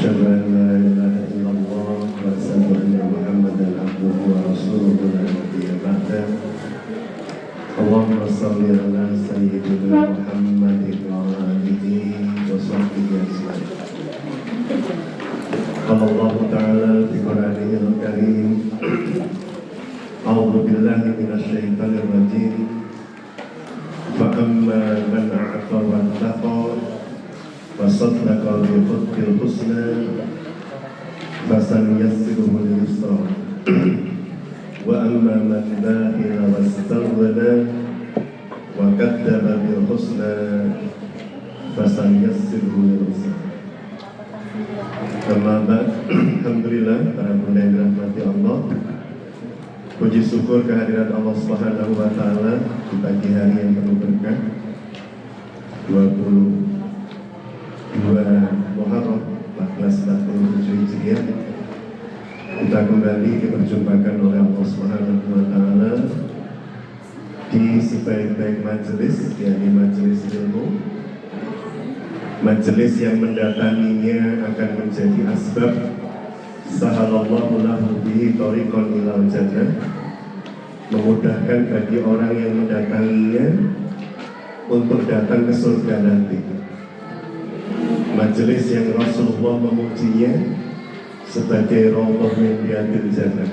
أشهد أن لا إله إلا الله وأشهد أن محمدا عبده ورسوله لا نبي بعده. اللهم صل على سيدنا محمد وعلى آله وصحبه أجمعين. قال الله تعالى في قرآنه الكريم: أعوذ بالله من الشيطان الرجيم. فأما من أعطى واتقى وصدق بالحسنى فسنيسره لليسرى وأما من بخل واستغنى وكذب بالحسنى فسنيسره للعسرى. Alhamdulillah, para bunda yang dirahmati Allah, puji syukur kehadiran Allah Subhanahu wa Ta'ala di pagi hari yang penuh berkah 22 Muharram 1447 Hijriah. Kita kembali diperjumpakan oleh Allah Subhanahu wa Ta'ala di sebaik-baik majelis, yakni majelis ilmu, majelis yang mendatanginya akan menjadi asbab sahalallahu lahu bihi thariqan ilal jannah, memudahkan bagi orang yang mendatanginya untuk datang ke surga nanti. Majelis yang Rasulullah memujinya sebagai raudhah min riyadil jannah,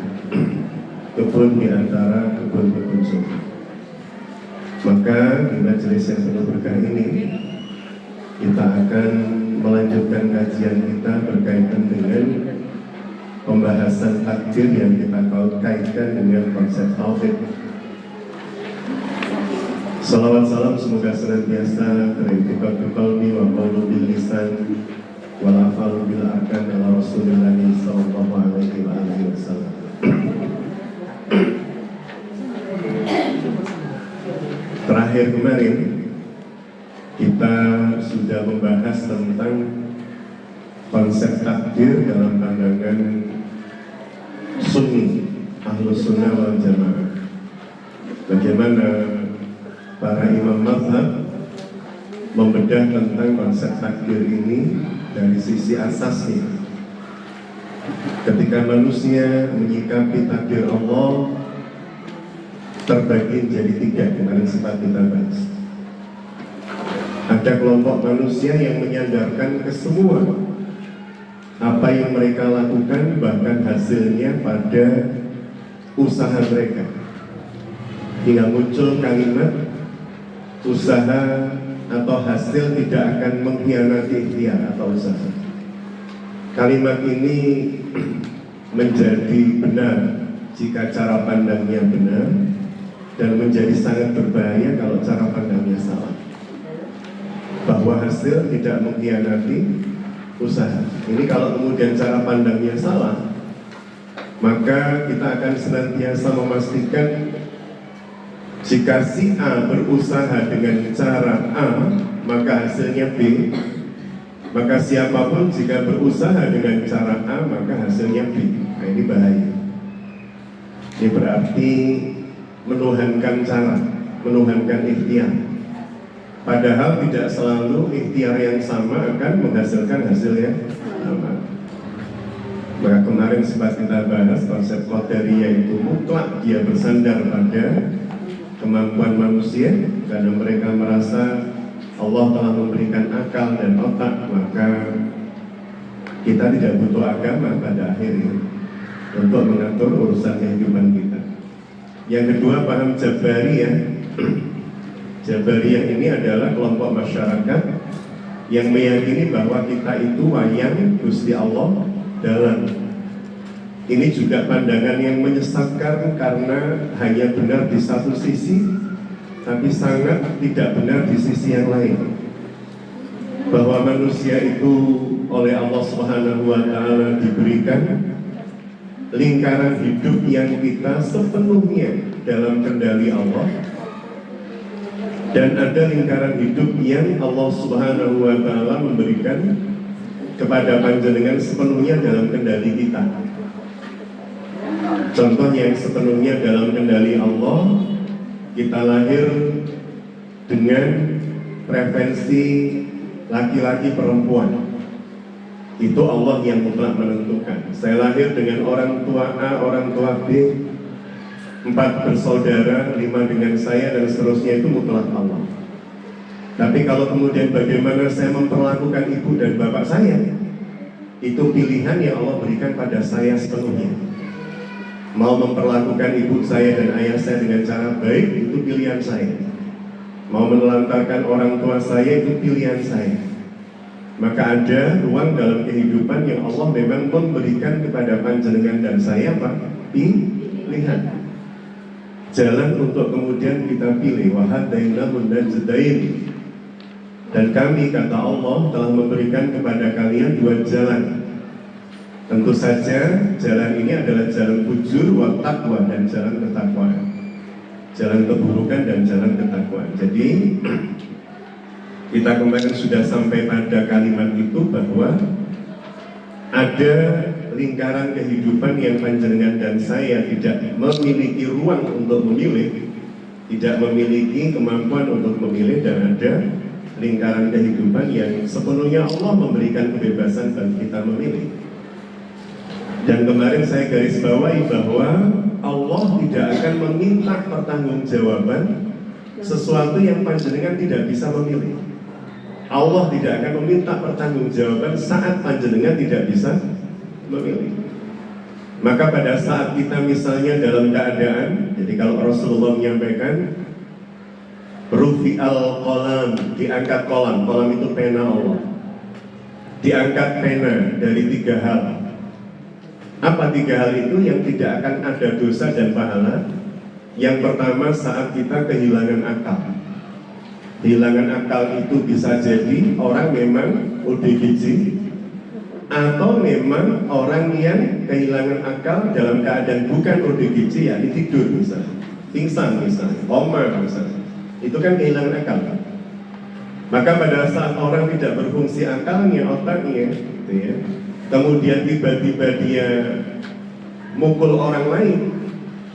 kebun di antara kebun-kebun surga. Maka di majelis yang penuh berkah ini kita akan melanjutkan kajian kita berkaitan dengan pembahasan takdir yang kita kaitkan dengan konsep tauhid. Salawat salam semoga senantiasa terintiqad bi qalbi wa qawlu bil lisan wal afalu bil arkan ala Rasulillah sallallahu alaihi wa alihi wasallam. Terakhir kemarin kita sudah membahas tentang konsep takdir dalam pandangan Sunni, Ahlus Sunnah wal Jamaah. Bagaimana para imam mazhab membedah tentang konsep takdir ini dari sisi asasnya. Ketika manusia menyikapi takdir Allah terbagi menjadi 3, kemarin sempat kita bahas. Ada kelompok manusia yang menyandarkan ke semua apa yang mereka lakukan, bahkan hasilnya pada usaha mereka, hingga muncul kalimat usaha atau hasil tidak akan mengkhianati ikhtiar atau usaha. Kalimat ini menjadi benar jika cara pandangnya benar, dan menjadi sangat berbahaya kalau cara pandangnya salah, bahwa hasil tidak mengkhianati usaha. Ini kalau kemudian cara pandangnya salah, maka kita akan senantiasa memastikan jika si A berusaha dengan cara A, maka hasilnya B. Maka siapapun jika berusaha dengan cara A, maka hasilnya B. Nah, ini bahaya. Ini berarti menuhankan cara, menuhankan ikhtiar. Padahal tidak selalu ikhtiar yang sama akan menghasilkan hasil yang sama. Maka kemarin sempat kita bahas konsep qadariyah itu mutlak, dia bersandar pada kemampuan manusia, karena mereka merasa Allah telah memberikan akal dan otak, maka kita tidak butuh agama pada akhirnya untuk mengatur urusan kehidupan kita. Yang kedua, paham Jabariyah. Jabariyah ini adalah kelompok masyarakat yang meyakini bahwa kita itu wayang Gusti Allah dalam. Ini juga pandangan yang menyesatkan karena hanya benar di satu sisi, tapi sangat tidak benar di sisi yang lain. Bahwa manusia itu oleh Allah Subhanahu wa Ta'ala diberikan lingkaran hidup yang kita sepenuhnya dalam kendali Allah, dan ada lingkaran hidup yang Allah Subhanahu wa Ta'ala memberikan kepada panjenengan sepenuhnya dalam kendali kita. Contoh yang sepenuhnya dalam kendali Allah, kita lahir dengan preferensi laki-laki perempuan. Itu Allah yang mutlak menentukan. Saya lahir dengan orang tua A, orang tua B, 4 bersaudara, 5 dengan saya, dan seterusnya, itu mutlak Allah. Tapi kalau kemudian bagaimana saya memperlakukan ibu dan bapak saya, itu pilihan yang Allah berikan pada saya sepenuhnya. Mau memperlakukan ibu saya dan ayah saya dengan cara baik, itu pilihan saya. Mau menelantarkan orang tua saya, itu pilihan saya. Maka ada ruang dalam kehidupan yang Allah memang memberikan kepada panjenengan dan saya, Pak, pilihan. Jalan untuk kemudian kita pilih. Wahadainahun najdain. Dan kami, kata Allah, telah memberikan kepada kalian 2 jalan. Tentu saja jalan ini adalah jalan fujur wa taqwa, dan jalan ketakwaan. Jalan keburukan dan jalan ketakwaan. Jadi kita kemarin sudah sampai pada kalimat itu, bahwa ada lingkaran kehidupan yang panjenengan dan saya tidak memiliki ruang untuk memilih, tidak memiliki kemampuan untuk memilih, dan ada lingkaran kehidupan yang sepenuhnya Allah memberikan kebebasan bagi kita memilih. Dan kemarin saya garis bawahi bahwa Allah tidak akan meminta pertanggungjawaban sesuatu yang panjenengan tidak bisa memilih. Allah tidak akan meminta pertanggungjawaban saat panjenengan tidak bisa memilih. Maka pada saat kita misalnya dalam keadaan, jadi kalau Rasulullah menyampaikan Rufi'al qalam, diangkat kolam. Kolam itu pena Allah. Diangkat pena dari 3 hal. Apa 3 hal itu yang tidak akan ada dosa dan pahala? Yang pertama, saat kita kehilangan akal. Kehilangan akal itu bisa jadi orang memang ODGJ, atau memang orang yang kehilangan akal dalam keadaan bukan ODGJ, yakni tidur misalnya, pingsan misalnya, koma misalnya. Itu kan kehilangan akal. Maka pada saat orang tidak berfungsi akalnya, otaknya, gitu ya, kemudian tiba-tiba dia mukul orang lain,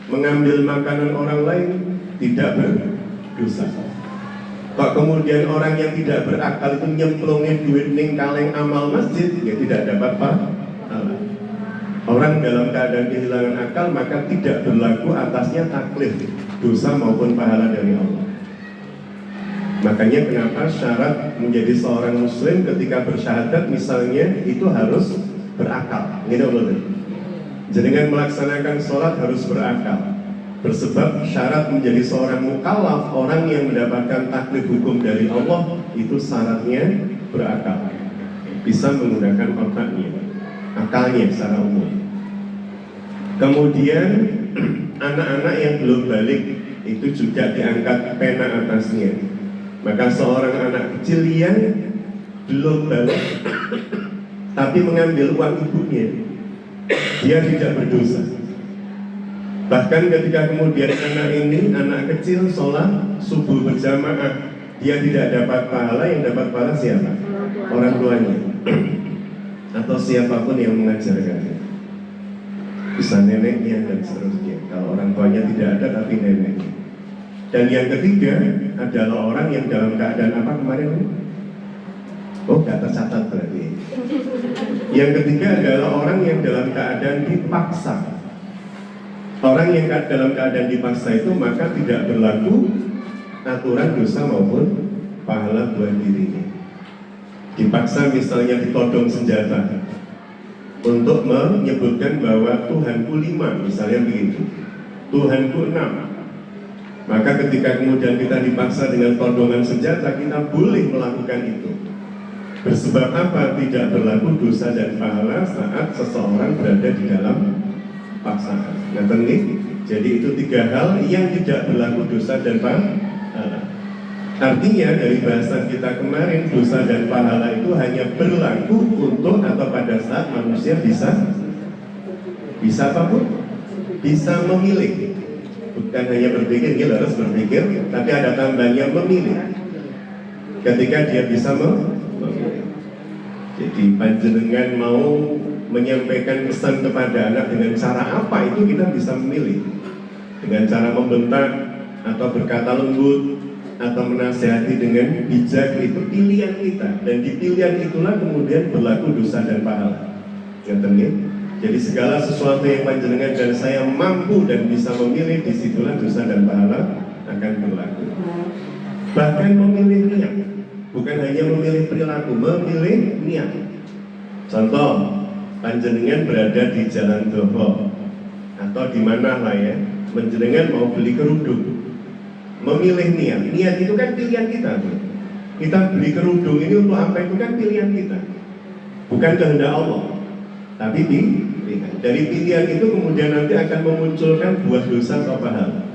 mengambil makanan orang lain, tidak berdosa. Kok kemudian orang yang tidak berakal itu nyemplungin duit ning kaleng amal masjid, ya tidak dapat pahala. Orang dalam keadaan kehilangan akal, maka tidak berlaku atasnya taklif, dosa maupun pahala dari Allah. Makanya kenapa syarat menjadi seorang muslim ketika bersyahadat misalnya itu harus berakal, gitu loh. Jenengan melaksanakan sholat harus berakal. Bersebab syarat menjadi seorang mukallaf, orang yang mendapatkan taklif hukum dari Allah, itu syaratnya berakal, bisa menggunakan otaknya, akalnya secara umum. Kemudian anak-anak yang belum balik itu juga diangkat pena atasnya. Maka seorang anak kecil yang belum balik tapi mengambil uang ibunya, dia tidak berdosa. Bahkan ketika kemudian anak kecil sholat subuh berjamaah, dia tidak dapat pahala. Yang dapat pahala siapa? Orang tuanya atau siapapun yang mengajarkannya, bisa neneknya dan seterusnya. Kalau orang tuanya tidak ada tapi neneknya. Dan yang ketiga adalah orang yang dalam keadaan apa kemarin? Oh, gak tercatat berarti. Yang ketiga adalah orang yang dalam keadaan dipaksa. Orang yang dalam keadaan dipaksa itu maka tidak berlaku aturan dosa maupun pahala buat dirinya. Dipaksa misalnya ditodong senjata untuk menyebutkan bahwa Tuhanku 5, misalnya begitu, Tuhanku 6. Maka ketika kemudian kita dipaksa dengan todongan senjata, kita boleh melakukan itu. Bersebab apa? Tidak berlaku dosa dan pahala saat seseorang berada di dalam paksaan. Jadi itu 3 hal yang tidak berlaku dosa dan pahala. Artinya dari bahasan kita kemarin, dosa dan pahala itu hanya berlaku untuk atau pada saat manusia bisa apapun, bisa memilih. Bukan hanya berpikir, dia harus berpikir, tapi ada tambahnya memilih. Ketika dia bisa memilih. Jadi panjenengan mau menyampaikan pesan kepada anak dengan cara apa, itu kita bisa memilih. Dengan cara membentak atau berkata lembut, atau menasihati dengan bijak itu pilihan kita, dan di pilihan itulah kemudian berlaku dosa dan pahala. Jadi segala sesuatu yang panjenengan dan saya mampu dan bisa memilih, disitulah dosa dan pahala akan berlaku. Bahkan memilih niat, bukan hanya memilih perilaku, memilih niat. Contoh, panjenengan berada di jalan Doho atau di mana lah ya, panjenengan mau beli kerudung, memilih niat. Niat itu kan pilihan kita. Kita beli kerudung ini untuk apa, itu kan pilihan kita, bukan kehendak Allah, tapi pilihan. Dari pilihan itu kemudian nanti akan memunculkan buah dosa atau pahala.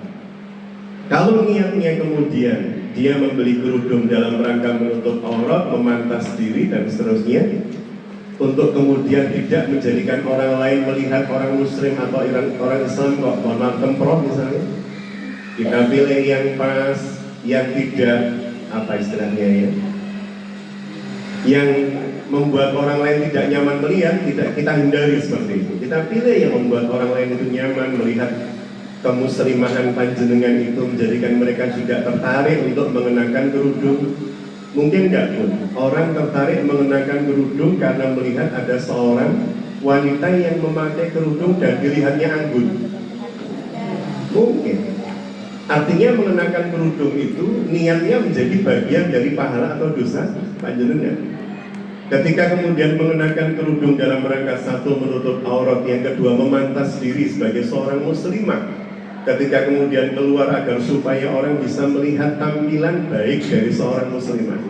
Kalau niatnya kemudian dia membeli kerudung dalam rangka menutup aurat, memantas diri dan seterusnya, untuk kemudian tidak menjadikan orang lain melihat orang muslim atau orang Islam kok mohon kemprov misalnya, kita pilih yang pas, yang tidak apa istilahnya ya, yang membuat orang lain tidak nyaman melihat, tidak kita hindari seperti itu. Kita pilih yang membuat orang lain itu nyaman melihat kemuslimahan panjenengan, itu menjadikan mereka juga tertarik untuk mengenakan kerudung. Mungkin enggak pun orang tertarik mengenakan kerudung karena melihat ada seorang wanita yang memakai kerudung dan dilihatnya anggun. Mungkin. Artinya mengenakan kerudung itu niatnya menjadi bagian dari pahala atau dosa panjenengan. Ketika kemudian mengenakan kerudung dalam rangka satu menutup aurat, yang kedua memantas diri sebagai seorang muslimah, ketika kemudian keluar agar supaya orang bisa melihat tampilan baik dari seorang muslimah.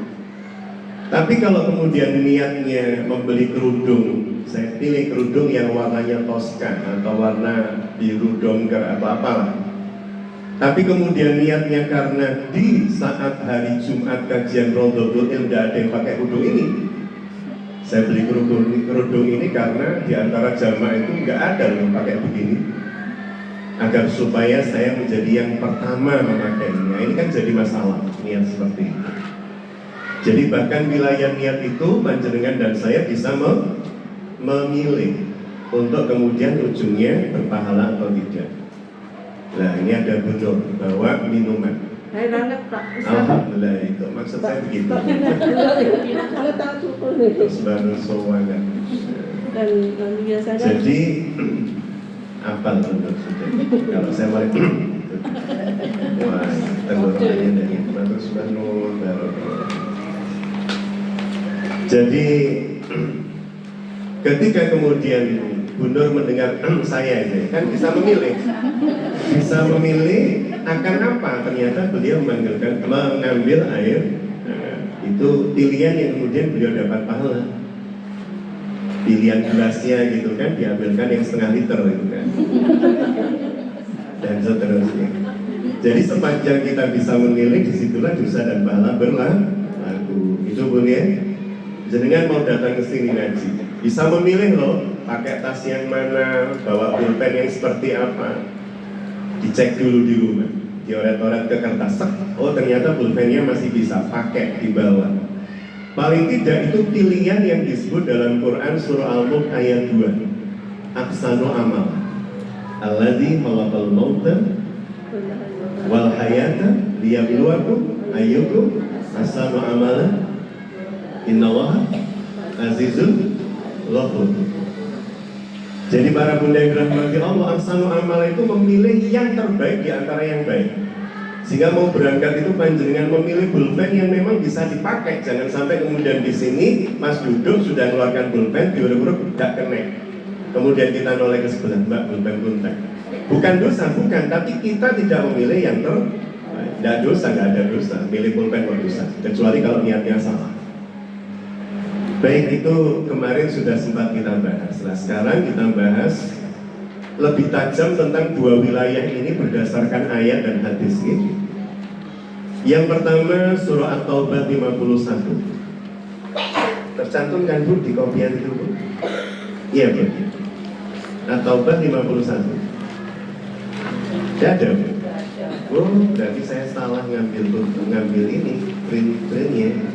Tapi kalau kemudian niatnya membeli kerudung, saya pilih kerudung yang warnanya Tosca atau warna biru dongker atau apalah, tapi kemudian niatnya karena di saat hari Jumat kajian Rodotul Ilm tidak ada yang pakai kerudung ini, saya beli kerudung ini karena di antara jamaah itu nggak ada yang pakai begini, agar supaya saya menjadi yang pertama memakainya. Ini kan jadi masalah niat seperti itu. Jadi bahkan wilayah niat itu panjenengan dan saya bisa memilih untuk kemudian ujungnya berpahala atau tidak. Nah ini ada Bunur bawa minuman. Saya banget Pak. Alhamdulillah, itu maksud saya begitu. Terus baru sowangan. Dan biasanya. Jadi apa Bunur sudah? Kalau saya mau wah tenggorokannya dari terus Bunur baru. Jadi ketika kemudian Bunur mendengar saya ini kan bisa memilih akan apa, ternyata beliau mengambil air. Nah, itu pilihan yang kemudian beliau dapat pahala. Pilihan gelasnya gitu kan diambilkan yang setengah liter gitu kan, dan seterusnya. Jadi sepanjang kita bisa memilih, disitulah dosa dan pahala berlaku. Itu boleh. Jenengan mau datang ke sini ngaji, bisa memilih loh, pakai tas yang mana, bawa pulpen yang seperti apa, dicek dulu di rumah, dioret-oret ke kertas, oh ternyata pulpennya masih bisa pakai di bawah. Paling tidak itu pilihan yang disebut dalam Quran surah Al-Mulk ayat 2, Ahsanu amal alladzi khalaqal mauta wal hayata liyabluwakum ayyukum ahsanu amala innallaha azizul ghafur. Jadi para bunda yang dirahmati Allah, ahsanu amal itu memilih yang terbaik di antara yang baik. Sehingga mau berangkat itu panjenengan memilih pulpen yang memang bisa dipakai. Jangan sampai kemudian di sini Mas duduk sudah keluarkan pulpen, diurut-urut tidak kena. Kemudian kita noleh ke sebelah, Mbak pulpen kuntek. Bukan dosa, bukan, tapi kita tidak memilih yang terbaik. Tidak dosa, nggak ada dosa. Milih pulpen kok dosa, kecuali kalau niatnya salah. Baik, itu kemarin sudah sempat kita bahas. Nah sekarang kita bahas lebih tajam tentang dua wilayah ini berdasarkan ayat dan hadis ini. Yang pertama surah At-Taubah 51. Tercantum kan Bu di kopian itu Bu? Iya Bu. At-Taubah 51. Tidak ada Bu? Oh berarti saya salah ngambil ini printnya.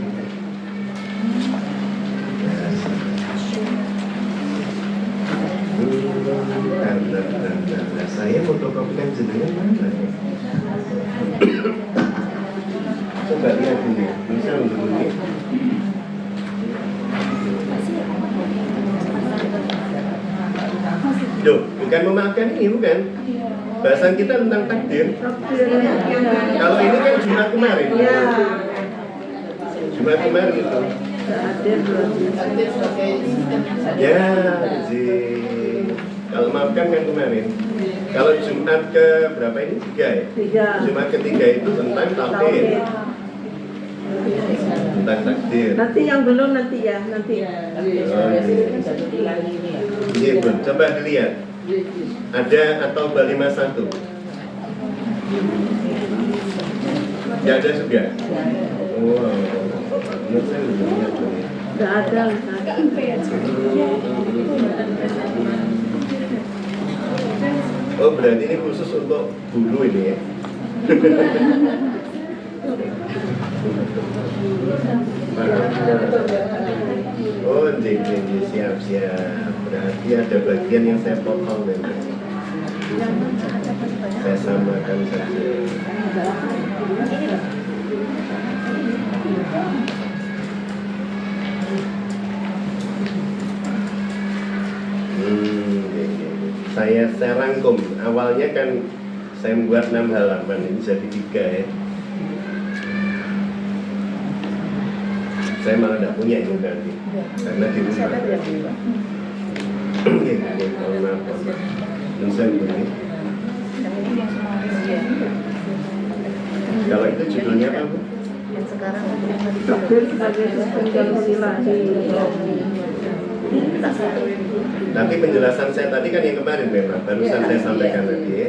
Saya fotokopikan jenengan mana? Coba lihat ini, bisa untuk ini. Duh, bukan memaafkan ini, bukan. Bahasan kita tentang takdir. Kalau ini kan Jumat kemarin. Iya. Jumat kemarin itu. Hadir Ya, kalau maafkan kan kemarin. Kalau Jumat ke berapa ini? 3 ya? 3. Jumat ketiga itu tentang takdir. Tentang takdir. Nanti yang belum nanti ya, nanti. Iya, Bu. Coba dilihat. Ada atau 51? Ya ada juga. Wow. Menurut saya belum lihat tuh ya. Enggak ada. Oh, berarti ini khusus untuk bulu ini ya. Oh, siap. Berarti ada bagian yang saya potong memang. Saya samakan saja. Saya rangkum. Awalnya kan saya membuat 6 halaman, ini jadi 3 ya. Saya malah tidak punya ini nanti, karena di rumah. Mohon maaf. Bisa begini. Kalau itu judulnya apa, Bu? Takdir sebagai sistem konsilasi. Nanti penjelasan saya tadi kan yang kemarin memang, barusan saya sampaikan tadi ya.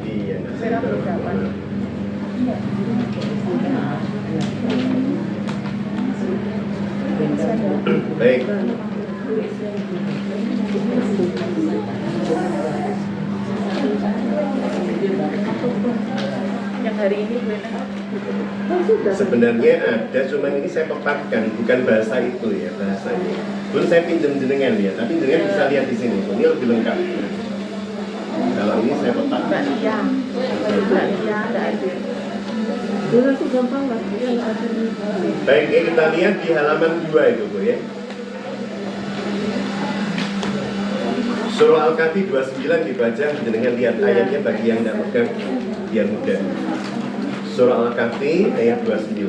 Iya, saya baik. Yang hari ini Sebenarnya ada, cuman ini saya pepatkan, bukan bahasa itu ya bahasanya. Belum saya pinjam jenengan ya, tapi jenengan bisa lihat di sini. Ini lebih lengkap. Kalau ini saya pepatkan. Itu gampang lah. Baik, ya, kita lihat di halaman 2 itu, Bu ya. Surah Al-Kahfi 29 dibaca, jenengan lihat ayatnya bagi yang tidak pegang biar mudah. Surah Al-Kahfi ayat 29.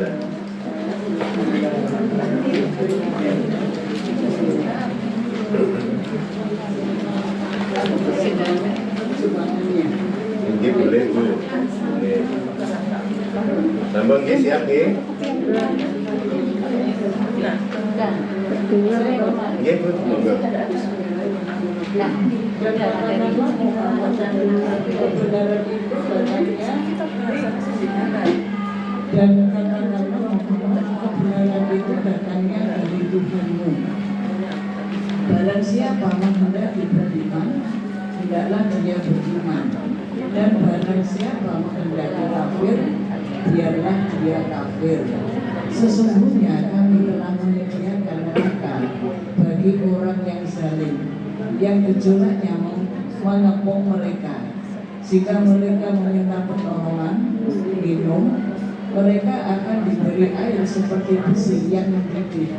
Ini boleh, Bu. Boleh. Sambung ya, siap ya. Iya, Bu. Monggo. Dan katakanlah kebenaran itu datangnya dari Tuhanmu. Barang siapa menghendaki beriman, hendaklah dia beriman. Dan barang siapa menghendaki kafir, biarlah dia kafir. Sesungguhnya kami telah menyediakan neraka bagi orang yang zalim, yang gejolaknya mengepung mereka. Jika mereka meminta pertolongan, minum, mereka akan diberi air seperti besi yang mendidih,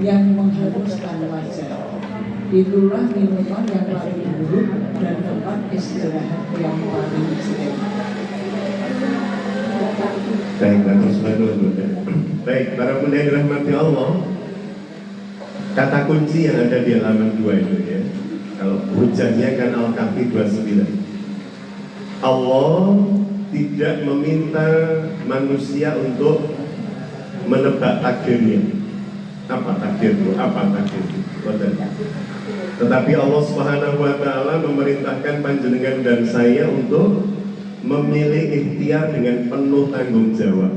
yang menghanguskan wajah. Itulah minuman yang paling buruk dan tempat istirahat yang paling jelek. Baik, baik, para bunda yang dirahmati Allah, kata kunci yang ada di halaman 2 itu ya. Kalau hujannya kan Al-Kahfi 29. Allah tidak meminta manusia untuk menebak takdirnya. Apa takdirku? Apa takdirku? Tetapi Allah Subhanahu wa Ta'ala memerintahkan panjenengan dan saya untuk memilih ikhtiar dengan penuh tanggung jawab.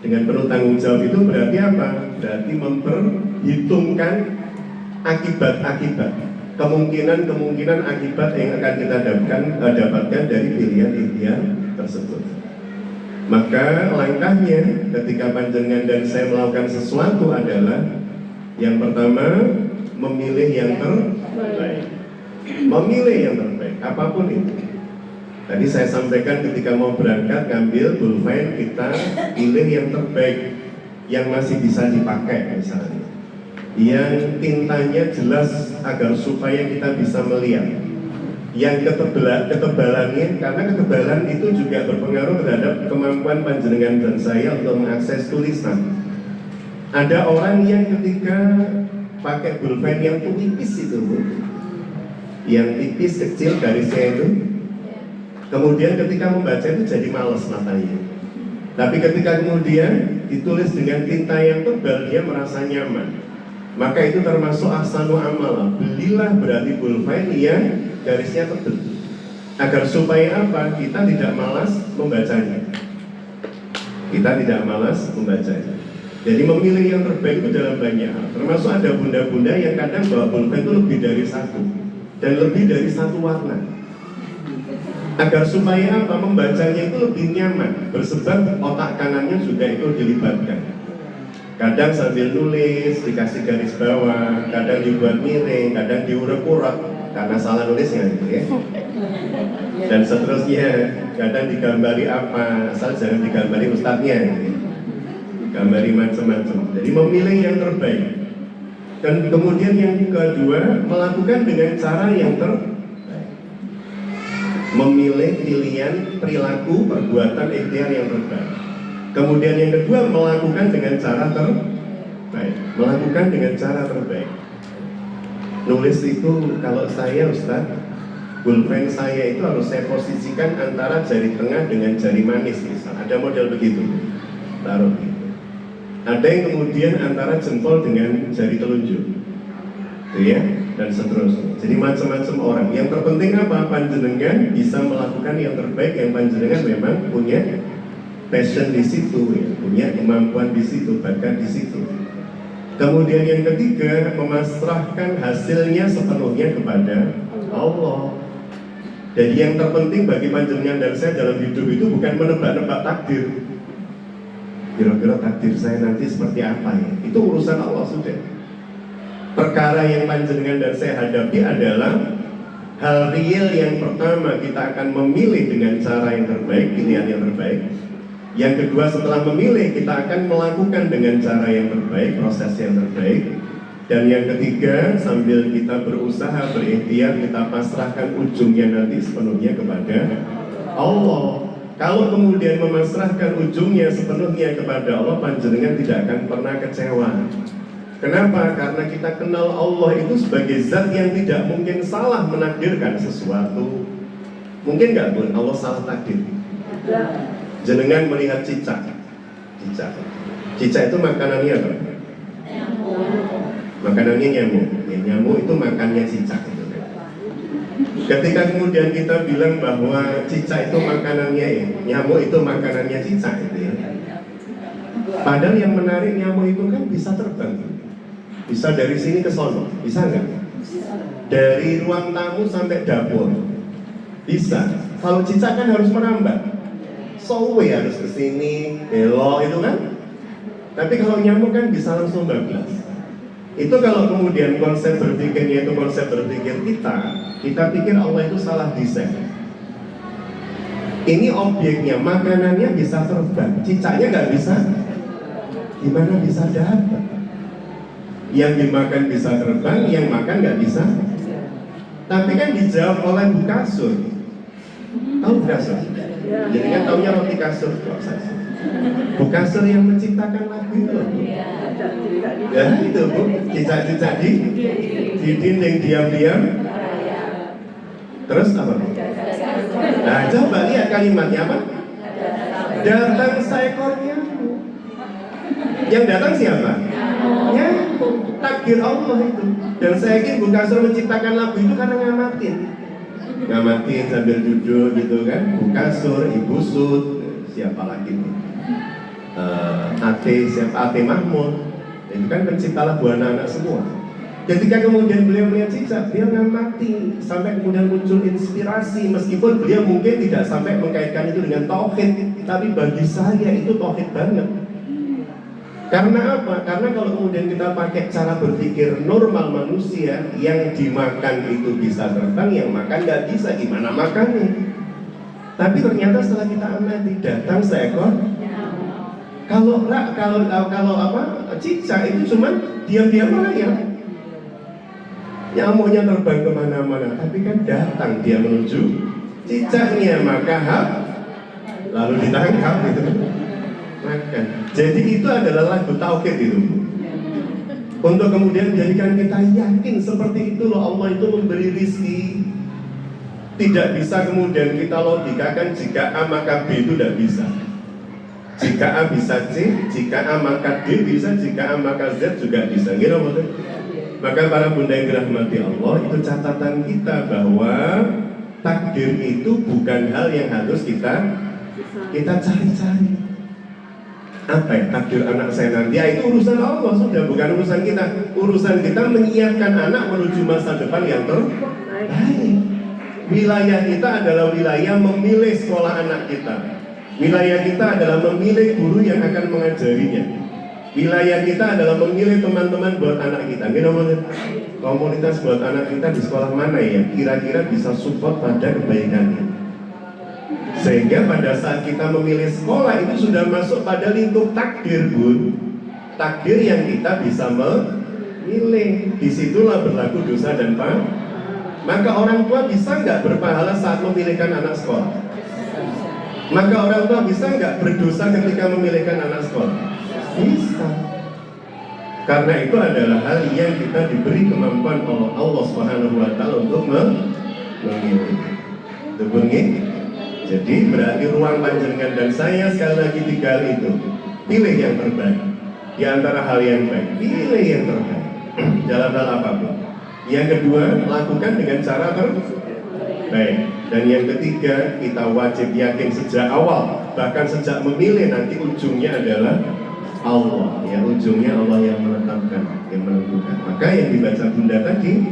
Dengan penuh tanggung jawab itu berarti apa? Berarti memperhitungkan akibat-akibat, kemungkinan akibat yang akan kita dapatkan dari pilihan ikhtiar tersebut. Maka langkahnya ketika panjenengan dan saya melakukan sesuatu adalah yang pertama, memilih yang terbaik. Memilih yang terbaik, apapun itu. Tadi saya sampaikan ketika mau berangkat ngambil pulpen, kita pilih yang terbaik, yang masih bisa dipakai misalnya, yang tintanya jelas agar supaya kita bisa melihat, yang ketebalannya, karena ketebalan itu juga berpengaruh terhadap kemampuan panjenengan dan saya untuk mengakses tulisan. Ada orang yang ketika pakai pulpen yang tipis itu, Bu, yang tipis kecil garisnya itu, kemudian ketika membaca itu jadi malas matanya. Tapi ketika kemudian ditulis dengan tinta yang tebal, dia merasa nyaman. Maka itu termasuk ahsanu amal. Belilah berarti pulpen yang garisnya tebal, agar supaya apa? Kita tidak malas membacanya. Kita tidak malas membacanya. Jadi memilih yang terbaik itu dalam banyak hal. Termasuk ada bunda-bunda yang kadang bawa pulpen itu lebih dari satu dan lebih dari satu warna, agar supaya apa? Membacanya itu lebih nyaman, bersebab otak kanannya juga itu dilibatkan. Kadang sambil nulis dikasih garis bawah, kadang dibuat miring, kadang diurek-urek karena salah nulisnya gitu ya. Dan seterusnya, kadang digambari apa, asal jangan digambari ustadznya gitu ya. Gambari macam-macam. Jadi memilih yang terbaik. Dan kemudian yang kedua, melakukan dengan cara yang terbaik. Memilih pilihan, perilaku, perbuatan, ikhtiar yang terbaik. Kemudian yang kedua, melakukan dengan cara terbaik. Melakukan dengan cara terbaik. Nulis itu, kalau saya Ustaz, pulpen saya itu harus saya posisikan antara jari tengah dengan jari manis misal. Ada model begitu. Taruh gitu. Ada yang kemudian antara jempol dengan jari telunjuk, ya, dan seterusnya. Jadi macam-macam orang. Yang terpenting apa? Panjenengan bisa melakukan yang terbaik, yang panjenengan memang punya passion di situ, ya, punya kemampuan di situ, bakat di situ. Kemudian yang ketiga, memasrahkan hasilnya sepenuhnya kepada Allah. Jadi yang terpenting bagi panjenengan dan saya dalam hidup itu bukan menebak-nebak takdir. Kira-kira takdir saya nanti seperti apa ya? Itu urusan Allah sudah. Perkara yang panjenengan dan saya hadapi adalah hal real yang pertama, kita akan memilih dengan cara yang terbaik, pilihan yang terbaik. Yang kedua, setelah memilih, kita akan melakukan dengan cara yang terbaik, proses yang terbaik. Dan yang ketiga, sambil kita berusaha, berikhtiar, kita pasrahkan ujungnya nanti sepenuhnya kepada Allah. Kalau kemudian memasrahkan ujungnya sepenuhnya kepada Allah, panjenengan tidak akan pernah kecewa. Kenapa? Karena kita kenal Allah itu sebagai zat yang tidak mungkin salah menakdirkan sesuatu. Mungkin nggak pun Allah salah takdir? Jenengan melihat cicak. Cicak itu makanannya apa? Makanannya nyamuk. Ya, nyamuk itu makannya cicak. Ketika kemudian kita bilang bahwa cicak itu makanannya ya, nyamuk itu makanannya cicak itu ya. Padahal yang menarik, nyamuk itu kan bisa terbang, bisa dari sini ke sono, bisa nggak? Dari ruang tamu sampai dapur, bisa. Kalau cicak kan harus merambat, sowe harus ke sini, belok itu kan. Tapi kalau nyamuk kan bisa langsung bablas. Itu kalau kemudian konsep berpikirnya itu konsep berpikir kita pikir Allah itu salah desain. Ini objeknya, makanannya bisa terbang, cicaknya nggak bisa. Gimana bisa dapat? Yang dimakan bisa terbang, yang makan nggak bisa. Tapi kan dijawab oleh Bu Kasur. Tahu Bu Kasur? Jadi kan taunya roti kasur kok saja. Bu Kasur yang menciptakan lagu itu. Ya itu Bu, cicak-cicak di dinding diam-diam. Terus apa? Nah coba lihat kalimatnya apa? Datang seekor nyamuk. Yang datang siapa? Nyamuk. Takdir Allah itu. Dan saya yakin Bu Kasur menciptakan lagu itu karena ngamatin sambil duduk gitu kan. Bu Kasur, Ibu Sud, siapa lagi nih? Ate Mahmud. Itu kan pencipta lagu anak-anak semua. Ketika kemudian beliau melihat cicak, beliau ngamati sampai kemudian muncul inspirasi, meskipun beliau mungkin tidak sampai mengkaitkan itu dengan tauhid, tapi bagi saya itu tauhid banget. Karena apa? Karena kalau kemudian kita pakai cara berpikir normal manusia, yang dimakan itu bisa terbang, yang makan nggak bisa, gimana makannya? Tapi ternyata setelah kita amati, datang seekor. Kalau cicak itu cuman diam-diam aja. Nyamuknya terbang kemana-mana, tapi kan datang dia menuju cicaknya, maka lalu ditangkap gitu, makan. Jadi itu adalah lagu tauhid itu. Untuk kemudian menjadikan kita yakin seperti itu loh, Allah itu memberi rizki. Tidak bisa kemudian kita logikakan jika A maka B itu tidak bisa. Jika A bisa C, jika A maka D bisa, jika A maka Z juga bisa. Gitu maksudnya. Maka para bunda yang dirahmati Allah, itu catatan kita bahwa takdir itu bukan hal yang harus kita cari-cari. Apa ya takdir anak saya nanti? Ya itu urusan Allah, sudah bukan urusan kita. Urusan kita menyiapkan anak menuju masa depan yang terbaik. Wilayah kita adalah wilayah memilih sekolah anak kita. Wilayah kita adalah memilih guru yang akan mengajarinya. Wilayah kita adalah memilih teman-teman buat anak kita. Komunitas buat anak kita di sekolah mana ya kira-kira bisa support pada kebaikannya. Sehingga pada saat kita memilih sekolah itu sudah masuk pada lingkup takdir, Bun. Takdir yang kita bisa memilih. Disitulah berlaku dosa dan pahala. Maka orang tua bisa nggak berpahala saat memilihkan anak sekolah? Maka orang tua bisa nggak berdosa ketika memilihkan anak sekolah? Bisa. Karena itu adalah hal yang kita diberi kemampuan oleh Allah Subhanahu wa taala untuk memilih. Itu bunyi. Jadi berarti ruang panjenengan dan saya sekali lagi tiga hal itu. Pilih yang terbaik. Di antara hal yang baik, pilih yang terbaik. Dalam hal apapun. Yang kedua, lakukan dengan cara terbaik. Dan yang ketiga, kita wajib yakin sejak awal, bahkan sejak memilih nanti ujungnya adalah Allah, ya ujungnya Allah yang menetapkan, yang menentukan. Maka yang dibaca Bunda tadi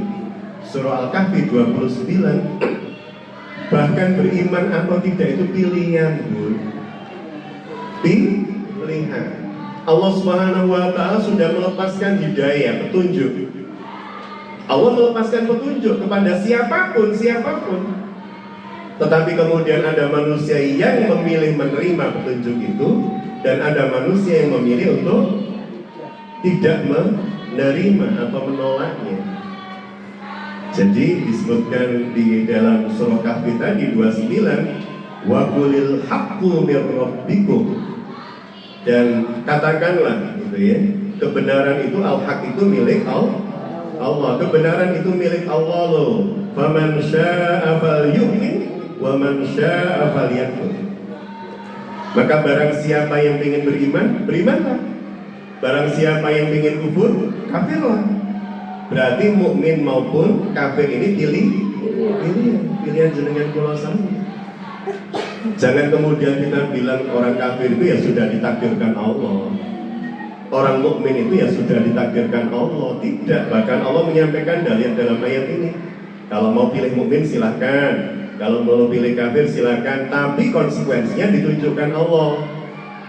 surah Al-Kahfi 29, bahkan beriman atau tidak itu pilihan, Bun. Pilihan. Allah Subhanahu wa taala sudah melepaskan hidayah, petunjuk. Allah melepaskan petunjuk kepada siapapun. Tetapi kemudian ada manusia yang memilih menerima petunjuk itu, dan ada manusia yang memilih untuk tidak menerima atau menolaknya. Jadi disebutkan di dalam surah Kahfi tadi 29, wa qulil haqqu mir rabbikum, dan katakanlah gitu ya, kebenaran itu al-haq itu milik Allah. Kebenaran itu milik Allah loh. Faman syaa'a falyu'min wa man syaa'a falyakfur. Maka barang siapa yang ingin beriman, berimanlah. Barang siapa yang ingin kufur, kafirlah. Berarti mukmin maupun kafir ini pilihan jenengan kula sami. Jangan kemudian kita bilang orang kafir itu ya sudah ditakdirkan Allah. Orang mukmin itu ya sudah ditakdirkan Allah. Tidak, bahkan Allah menyampaikan dalam ayat ini. Kalau mau pilih mukmin silahkan. Kalau mau pilih kafir silakan, tapi konsekuensinya ditunjukkan Allah.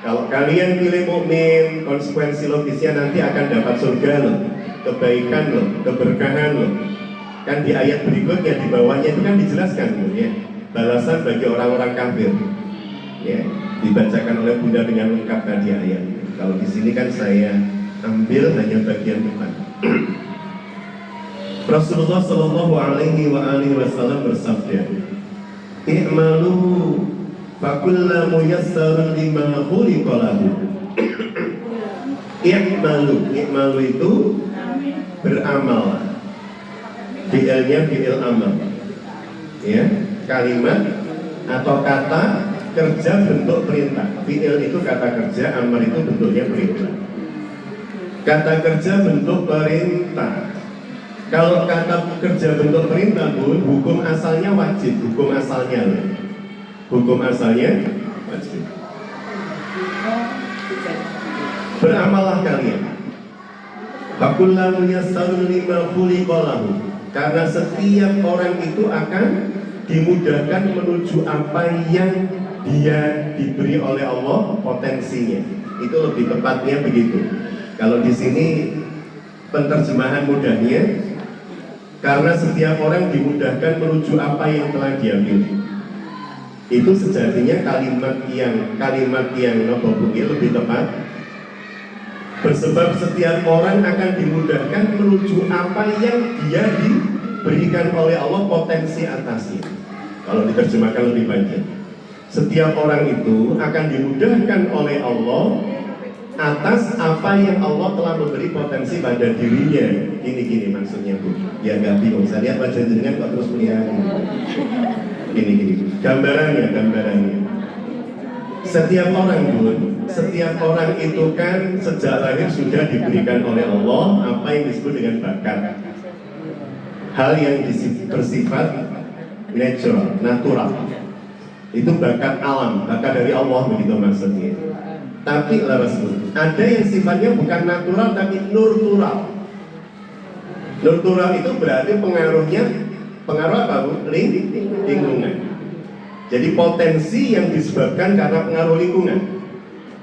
Kalau kalian pilih mukmin, konsekuensi logisnya nanti akan dapat surga loh, kebaikan loh, keberkahan loh. Kan di ayat berikutnya di bawahnya itu kan dijelaskan loh, ya, balasan bagi orang-orang kafir. Ya, dibacakan oleh Bunda dengan lengkap tadi ayat. Kalau di sini kan saya ambil hanya bagian depan. Rasulullah Shallallahu Alaihi Wasallam bersabda, "I'malu fakullu muyassarun lima khuliqa lahu." I'malu itu beramal. Fi'ilnya fi'il amal. Ya, kalimat atau kata kerja bentuk perintah. Fi'il itu kata kerja, amal itu bentuknya perintah. Kata kerja bentuk perintah. Kalau kata kerja bentuk perintah, Bun, hukum asalnya wajib, hukum asalnya wajib. Beramallah kalian. Fakullahu yassarun lima khuliqa lahu. Karena setiap orang itu akan dimudahkan menuju apa yang dia diberi oleh Allah potensinya. Itu lebih tepatnya begitu. Kalau di sini penerjemahan mudahnya, karena setiap orang dimudahkan menuju apa yang telah dia pilih. Itu sejatinya kalimat yang lebih tepat. Bersebab setiap orang akan dimudahkan menuju apa yang dia diberikan oleh Allah potensi atasnya. Kalau diterjemahkan lebih panjang, setiap orang itu akan dimudahkan oleh Allah atas apa yang Allah telah memberi potensi pada dirinya. Gini maksudnya Bu, ya nggak bingung. Saya lihat wajah jenengan kok terus melihat. Gini gambarannya. Setiap orang itu kan sejak lahir sudah diberikan oleh Allah apa yang disebut dengan bakat. Hal yang bersifat natural. Itu bakat alam, bakat dari Allah, begitu maksudnya. Tapi ada yang sifatnya bukan natural tapi nurtural. Nurtural itu berarti pengaruh apa Bu? Lingkungan. Jadi potensi yang disebabkan karena pengaruh lingkungan.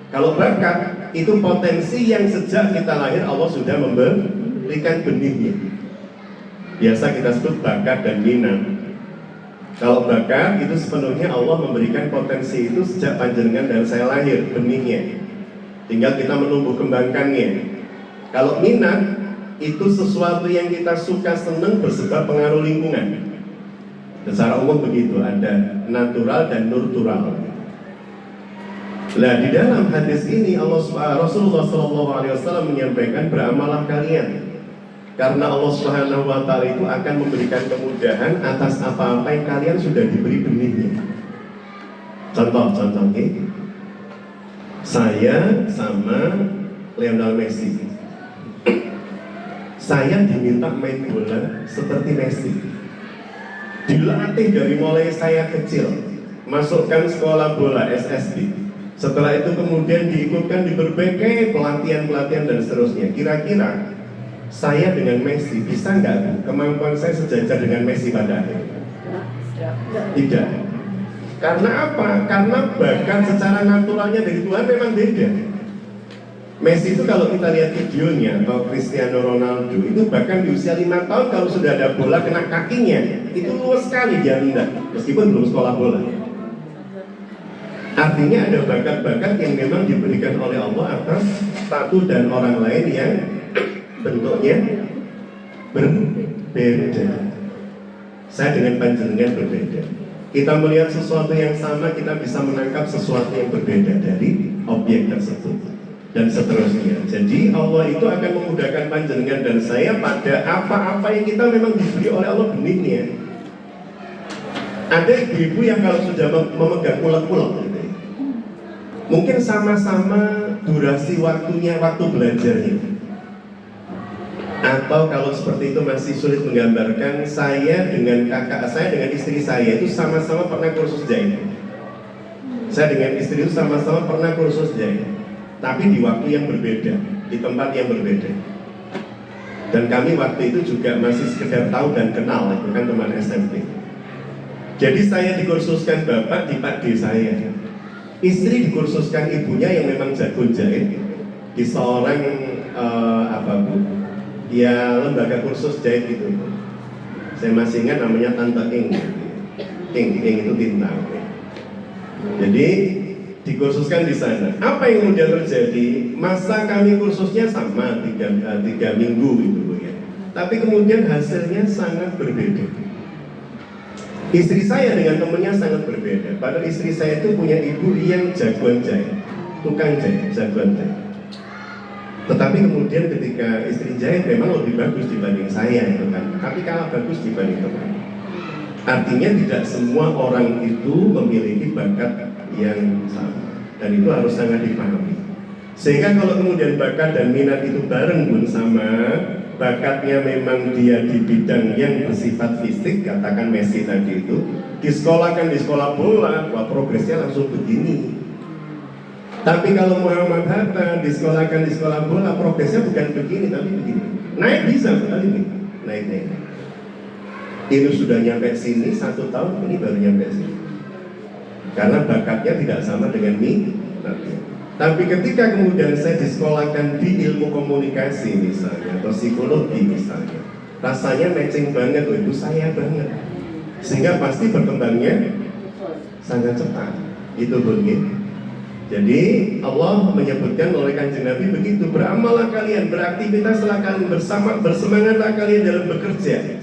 Kalau bakat itu potensi yang sejak kita lahir Allah sudah memberikan benihnya. Biasa kita sebut bakat dan minat. Kalau bakat itu sepenuhnya Allah memberikan potensi itu sejak panjenengan dan saya lahir, benihnya. Tinggal kita menumbuh kembangkannya. Kalau minat itu sesuatu yang kita suka, senang bersebab pengaruh lingkungan. Secara umum begitu, ada natural dan nurtural. Nah, di dalam hadis ini Rasulullah SAW menyampaikan beramalah kalian, karena Allah Subhanahu wa Ta'ala itu akan memberikan kemudahan atas apa-apa yang kalian sudah diberi benihnya. Contohnya, saya sama Lionel Messi. Saya diminta main bola seperti Messi. Dilatih dari mulai saya kecil, masukkan sekolah bola SSB. Setelah itu kemudian diikutkan di berbagai pelatihan dan seterusnya. Kira-kira saya dengan Messi bisa nggak kemampuan saya sejajar dengan Messi pada akhirnya? Tidak. Karena apa? Karena bakat secara naturalnya dari Tuhan memang beda. Messi itu kalau kita lihat videonya, atau Cristiano Ronaldo itu bahkan di usia 5 tahun kalau sudah ada bola kena kakinya itu luas sekali dia nendang, meskipun belum sekolah bola. Artinya ada bakat-bakat yang memang diberikan oleh Allah atas satu dan orang lain yang bentuknya berbeda. Saya dengan panjenengan berbeda. Kita melihat sesuatu yang sama, kita bisa menangkap sesuatu yang berbeda dari objek tersebut. Dan seterusnya. Jadi Allah itu akan memudahkan panjenengan dan saya pada apa-apa yang kita memang diberi oleh Allah benihnya. Ada ibu-ibu yang kalau sudah memegang ulet-ulet gitu, mungkin sama-sama durasi waktu belajarnya. Atau kalau seperti itu masih sulit menggambarkan, saya dengan kakak saya dengan istri saya itu sama-sama pernah kursus jahit. Saya dengan istri itu sama-sama pernah kursus jahit, tapi di waktu yang berbeda, di tempat yang berbeda. Dan kami waktu itu juga masih sekedar tahu dan kenal, itu kan teman SMP. Jadi saya dikursuskan bapak di Pak D saya. Istri dikursuskan ibunya yang memang jago jahit di seorang ya lembaga kursus jahit gitu. Saya masih ingat namanya Tante Ing. Ing itu tinta. Jadi dikursuskan di sana. Apa yang kemudian terjadi? Masa kami kursusnya sama 3 minggu gitu ya. Tapi kemudian hasilnya sangat berbeda. Istri saya dengan temennya sangat berbeda. Padahal istri saya itu punya ibu yang jagoan jahit, tukang jahit, jagoan jahit. Tetapi kemudian ketika istri jahit memang lebih bagus dibanding saya, itu kan. Tapi kalah bagus dibanding teman. Artinya tidak semua orang itu memiliki bakat yang sama, dan itu harus sangat dipahami. Sehingga kalau kemudian bakat dan minat itu bareng pun sama, bakatnya memang dia di bidang yang bersifat fisik, katakan Messi tadi itu, disekolahkan di sekolah bola, wah progresnya langsung begini. Tapi kalau Muhammad Hatta disekolahkan di sekolah bola, progresnya bukan begini, tapi begini. Naik bisa, ini naik. Ini sudah nyampe sini 1 tahun, ini baru nyampe sini. Karena bakatnya tidak sama dengan minatnya. Tapi ketika kemudian saya disekolahkan di ilmu komunikasi misalnya, atau psikologi misalnya, rasanya matching banget, itu saya banget. Sehingga pasti berkembangnya sangat cepat. Itu begitu. Jadi Allah menyebutkan oleh Kanjeng Nabi begitu, beramallah kalian, beraktivitaslah kalian, bersemangatlah kalian dalam bekerja,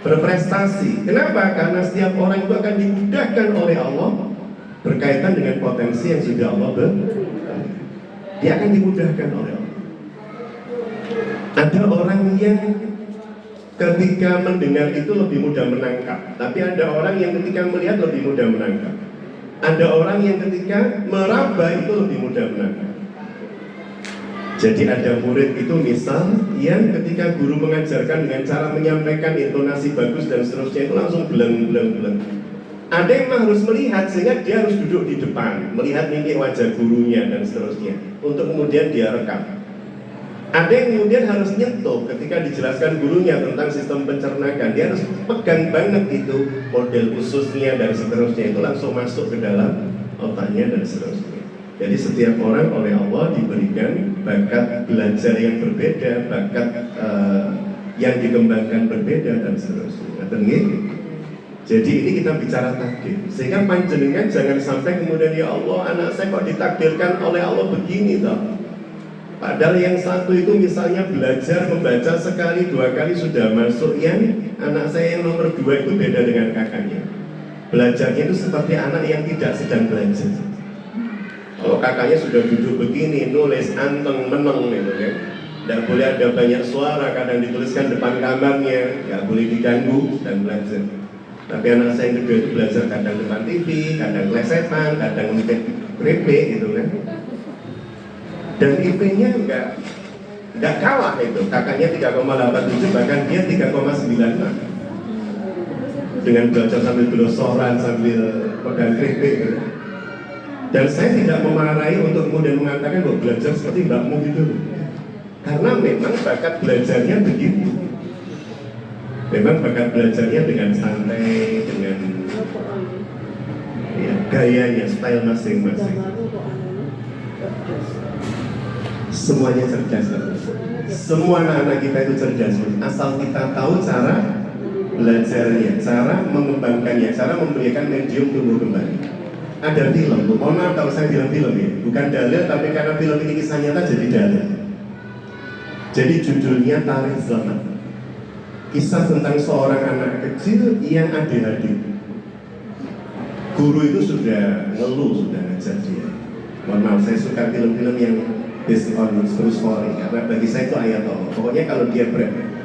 berprestasi. Kenapa? Karena setiap orang itu akan dimudahkan oleh Allah berkaitan dengan potensi yang sudah Allah berikan. Dia akan dimudahkan oleh Allah. Ada orang yang ketika mendengar itu lebih mudah menangkap, tapi ada orang yang ketika melihat lebih mudah menangkap. Ada orang yang ketika meraba itu lebih mudah menangkap. Jadi ada murid itu misal yang ketika guru mengajarkan dengan cara menyampaikan intonasi bagus dan seterusnya itu langsung belang. Ada yang harus melihat sehingga dia harus duduk di depan, melihat mimik wajah gurunya dan seterusnya untuk kemudian dia rekam. Ada yang kemudian harus nyentuh ketika dijelaskan gurunya tentang sistem pencernaan, dia harus pegang banget itu model khususnya dan seterusnya, itu langsung masuk ke dalam otaknya dan seterusnya. Jadi setiap orang oleh Allah diberikan bakat belajar yang berbeda, bakat yang dikembangkan berbeda dan seterusnya. Jadi ini kita bicara takdir, sehingga panjenengan jangan sampai kemudian ya Allah, anak saya kok ditakdirkan oleh Allah begini toh. Padahal yang satu itu misalnya belajar membaca sekali 2 kali sudah masuk, yang anak saya yang nomor 2 itu beda dengan kakaknya. Belajarnya itu seperti anak yang tidak sedang belajar. Kalau kakaknya sudah duduk begini, nulis anteng meneng gitu kan. Tidak boleh ada banyak suara, kadang dituliskan depan kamarnya, nggak boleh diganggu dan belajar. Tapi anak saya yang kedua itu belajar kadang depan TV, kadang klesetan, kadang mungkin keripik gitu kan. Dan IP-nya enggak kalah itu, kakaknya 3,87 bahkan dia 3,96 dengan belajar sambil belosoran, sambil pegang keripik gitu. Dan saya tidak memarahi untuk kemudian mengatakan bahwa belajar seperti mbakmu gitu, karena memang bakat belajarnya begitu. Memang bakat belajarnya dengan santai, dengan ya, gayanya, style masing-masing. Semuanya cerdas, semua anak-anak kita itu cerdas, asal kita tahu cara belajarnya, cara mengembangkannya, cara memberikan medium tumbuh kembang. Ada film, mohon maaf kalau saya bilang film ya, bukan dalil, tapi karena film ini kisah nyata jadi dalil. Jadi judulnya Tarikh Zaman, kisah tentang seorang anak kecil yang ADHD. Guru itu sudah ngeluh, sudah ngajar dia. Mohon maaf, saya suka film-film yang based on true story, karena bagi saya itu ayat Allah. Pokoknya kalau dia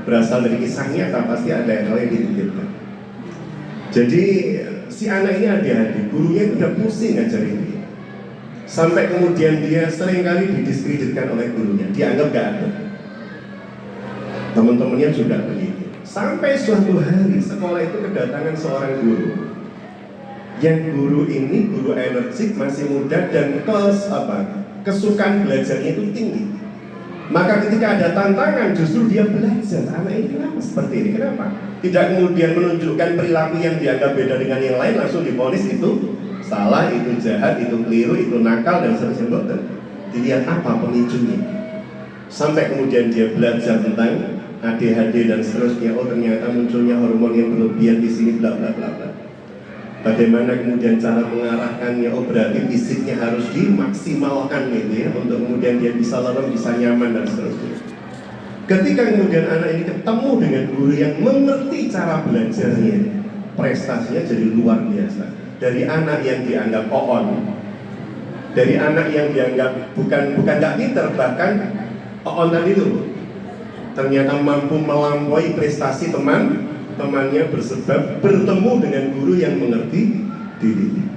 berasal dari kisah nyata pasti ada yang dititipkan. Jadi si anak ini ADHD, gurunya udah pusing ngajarin dia, sampai kemudian dia seringkali didiskreditkan oleh gurunya, dianggap gak ada. Teman-temannya juga begitu. Sampai suatu hari sekolah itu kedatangan seorang guru, yang guru ini guru energik, masih muda dan kesukaan belajarnya itu tinggi. Maka ketika ada tantangan justru dia belajar. Anak ini kenapa seperti ini? Kenapa? Tidak kemudian menunjukkan perilaku yang dianggap beda dengan yang lain, langsung divonis itu salah, itu jahat, itu keliru, itu nakal dan seterusnya. Dilihat apa pemicunya. Sampai kemudian dia belajar tentang ADHD dan seterusnya. Oh ternyata munculnya hormon yang berlebihan di sini, bla bla bla bla. Bagaimana kemudian cara mengarahkannya? Oh berarti fisiknya harus dimaksimalkan gitu ya, untuk kemudian dia bisa lorong, bisa nyaman dan seterusnya. Ketika kemudian anak ini ketemu dengan guru yang mengerti cara belajarnya, prestasinya jadi luar biasa. Dari anak yang dianggap oon, dari anak yang dianggap bukan gak pinter, bahkan oon tadi itu ternyata mampu melampaui prestasi temannya bersebab bertemu dengan guru yang mengerti dirinya.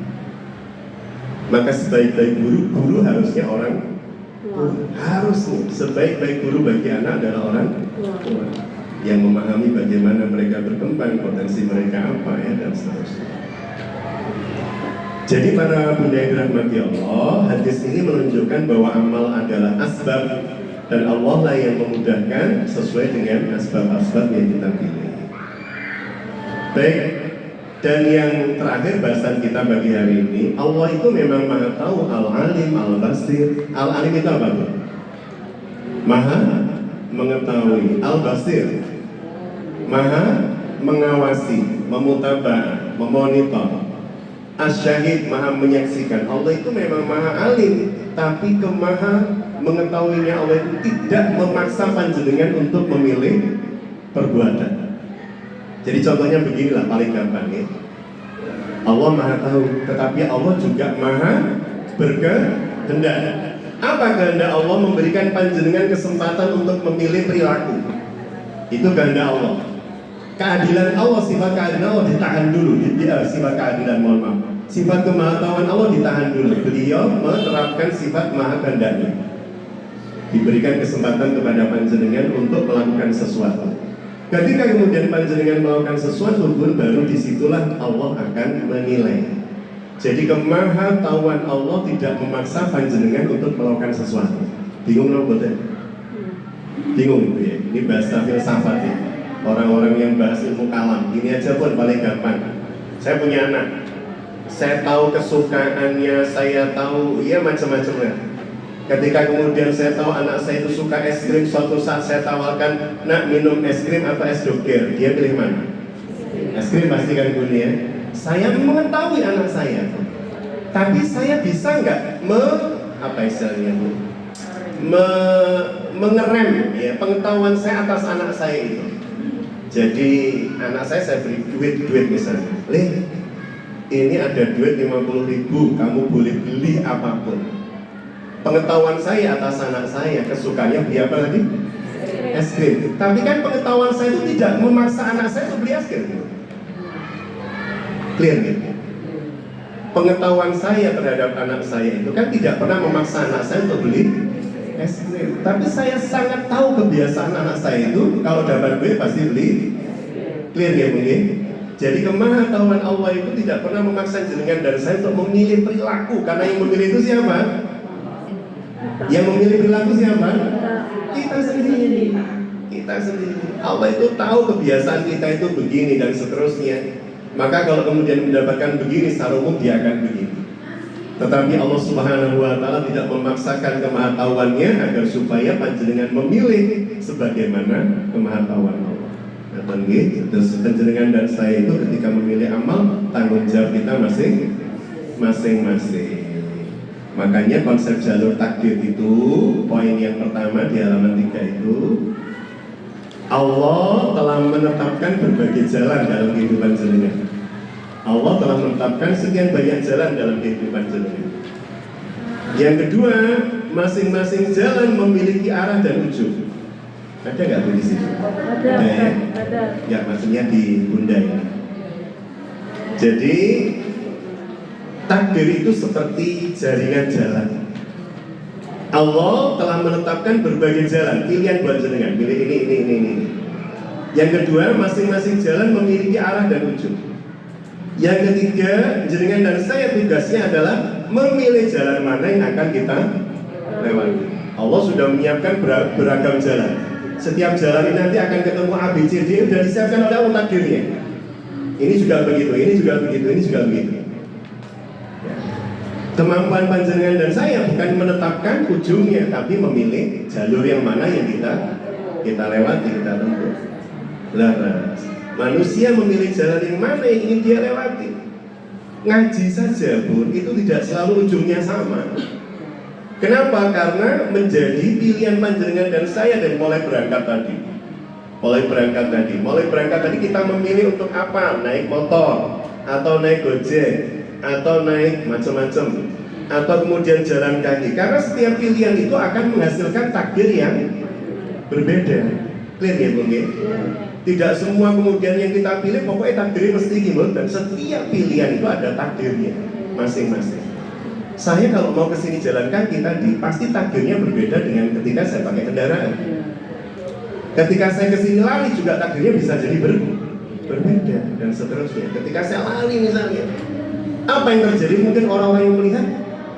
Maka sebaik-baik guru harusnya orang harusnya sebaik-baik guru bagi anak adalah orang tua yang memahami bagaimana mereka berkembang, potensi mereka apa ya dan seterusnya. Jadi para bunda yang dirahmati Allah, hadis ini menunjukkan bahwa amal adalah asbab dan Allah lah yang memudahkan sesuai dengan asbab-asbab yang kita pilih. Baik, dan yang terakhir bahasan kita bagi hari ini, Allah itu memang maha tahu, al-alim, al-basir. Al-alim itu apa tuh? Maha mengetahui, al-basir maha mengawasi, memutabah, memonitor. As-syahid maha menyaksikan. Allah itu memang maha alim, tapi kemaha mengetahuinya Allah itu tidak memaksa panjenengan untuk memilih perbuatan. Jadi contohnya beginilah paling gampang ya. Allah maha tahu, tetapi Allah juga maha berkehendak. Apa kehendak Allah? Memberikan panjenengan kesempatan untuk memilih perilaku. Itu kehendak Allah. Keadilan Allah, sifat keadilan Allah ditahan dulu. Sifat keadilan, mohon maaf. Sifat kemahatauan Allah ditahan dulu. Beliau menerapkan sifat maha kehendaknya. Diberikan kesempatan kepada panjenengan untuk melakukan sesuatu. Ketika kemudian panjenengan melakukan sesuatu pun, baru disitulah Allah akan menilai. Jadi kemahatauan Allah tidak memaksa panjenengan untuk melakukan sesuatu. Bingung loh betul? Bingung ya? Ini bahasa filsafat ya. Orang-orang yang bahas ilmu kalam, ini aja pun paling gampang. Saya punya anak, saya tahu kesukaannya, saya tahu ya macam-macamnya. Ketika kemudian saya tahu anak saya itu suka es krim, suatu saat saya tawarkan, nak minum es krim atau es doger, dia pilih mana? Es krim pasti kan bunyi ya. Saya mengetahui anak saya, tapi saya bisa nggak mengerem ya pengetahuan saya atas anak saya itu. Jadi anak saya beri duit misalnya, ini ada duit 50.000, kamu boleh beli apapun. Pengetahuan saya atas anak saya, kesukaannya beli apa tadi? Es krim. Tapi kan pengetahuan saya itu tidak memaksa anak saya untuk beli es krim. Clear gitu? Pengetahuan saya terhadap anak saya itu kan tidak pernah memaksa anak saya untuk beli es krim. Tapi saya sangat tahu kebiasaan anak saya itu kalau dapat duit pasti beli. Clear ya mungkin? Jadi kemahatauan Allah itu tidak pernah memaksa jenengan dan saya untuk memilih perilaku. Karena yang memilih itu siapa? Yang memilih perilaku siapa? Kita sendiri. Kita sendiri. Allah itu tahu kebiasaan kita itu begini dan seterusnya. Maka kalau kemudian mendapatkan begini, secara umum dia akan begini. Tetapi Allah Subhanahu wa Ta'ala tidak memaksakan kemahatauannya agar supaya panjenengan memilih sebagaimana kemahatauan Allah. Nah, terus panjenengan dan saya itu ketika memilih amal, tanggung jawab kita masing-masing. Makanya konsep jalur takdir itu, poin yang pertama di halaman 3 itu, Allah telah menetapkan berbagai jalan dalam kehidupan jenengan. Allah telah menetapkan sekian banyak jalan dalam kehidupan jenengan. Yang kedua, masing-masing jalan memiliki arah dan ujung. Ada nggak di situ? Ada ya? ada. Ya, maksudnya di bunda ini. Jadi takdir itu seperti jaringan jalan. Allah telah menetapkan berbagai jalan, pilihan buat jenengan, pilih ini. Yang kedua, masing-masing jalan memiliki arah dan ujung. Yang ketiga, jenengan dan saya tugasnya adalah memilih jalan mana yang akan kita lewati. Allah sudah menyiapkan beragam jalan. Setiap jalan ini nanti akan ketemu A, B, C, D, sudah disiapkan oleh Allah takdirnya. Ini juga begitu, ini juga begitu, ini juga begitu. Kemampuan panjenengan dan saya bukan menetapkan ujungnya, tapi memilih jalur yang mana yang kita lewati, kita tempuh. Manusia memilih jalan yang mana yang ingin dia lewati. Ngaji saja pun itu tidak selalu ujungnya sama. Kenapa? Karena menjadi pilihan panjenengan dan saya dari mulai berangkat tadi. Mulai berangkat tadi kita memilih untuk apa? Naik motor, atau naik gojek, atau naik macam-macam, atau kemudian jalan kaki. Karena setiap pilihan itu akan menghasilkan takdir yang berbeda. Clear ya Bung? Tidak semua kemudian yang kita pilih pokoknya takdirnya mesti gimana. Dan setiap pilihan itu ada takdirnya masing-masing. Saya kalau mau ke sini jalan kaki tadi, pasti takdirnya berbeda dengan ketika saya pakai kendaraan. Ketika saya ke sini lari juga takdirnya bisa jadi berbeda dan seterusnya. Ketika saya lari misalnya, Apa yang terjadi? Mungkin orang-orang yang melihat,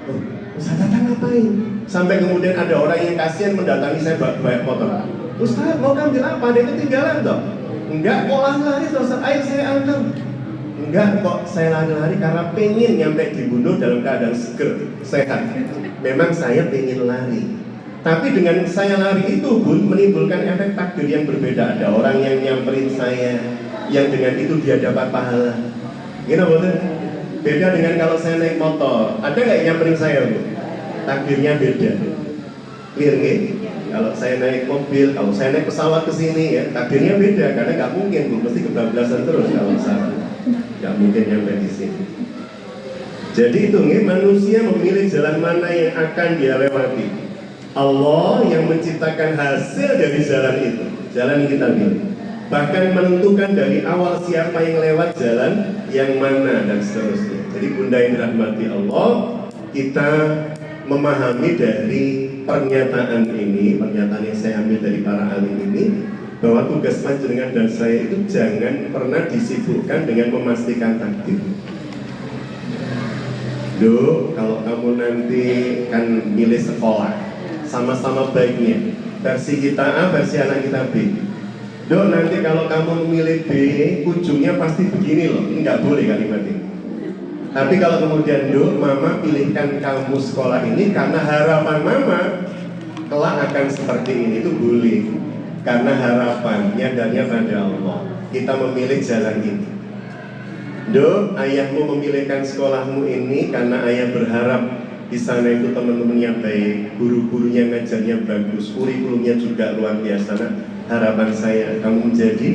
oh, Ustaz Tatang ngapain? Sampai kemudian ada orang yang kasihan mendatangi saya bawa motor. Ustaz, mau ambil apa? Ada yang ketinggalan toh? Enggak, kok lari-lari toh Ustaz? Ayo saya antar. Enggak kok, saya lari-lari karena pengen nyampe dibunuh dalam keadaan seger, sehat. Memang saya pengen lari. Tapi dengan saya lari itu pun menimbulkan efek takdir yang berbeda. Ada orang yang nyamperin saya, yang dengan itu dia dapat pahala. Gitu betul? Beda dengan kalau saya naik motor. Ada nggak yang nyamperin saya, Bu? Takdirnya beda. Clear nggih? Kalau saya naik mobil, kalau saya naik pesawat ke sini ya, takdirnya beda karena nggak mungkin, Bu, mesti kebablasan terus kalau salah. Nggak mungkin nyampe di sini. Jadi itu nih, manusia memilih jalan mana yang akan dia lewati. Allah yang menciptakan hasil dari jalan itu, jalan yang kita pilih. Bahkan menentukan dari awal siapa yang lewat jalan yang mana dan seterusnya. Jadi bunda yang dirahmati Allah, kita memahami dari pernyataan ini, pernyataan yang saya ambil dari para alim ini, bahwa tugas panjenengan dan saya itu jangan pernah disibukkan dengan memastikan takdir. Duh, kalau kamu nanti kan milih sekolah, sama-sama baiknya versi kita A, versi anak kita B. Duh, nanti kalau kamu memilih B, ujungnya pasti begini loh. Enggak boleh kalimat ini. Tapi kalau kemudian, duh, mama pilihkan kamu sekolah ini karena harapan mama kelak akan seperti ini, itu boleh. Karena harapan, nyadarnya pada Allah. Kita memilih jalan ini. Duh, ayahmu memilihkan sekolahmu ini karena ayah berharap di sana itu teman-teman yang baik, guru-gurunya ngajarnya bagus, kurikulumnya juga luar biasa. Nah, harapan saya kamu menjadi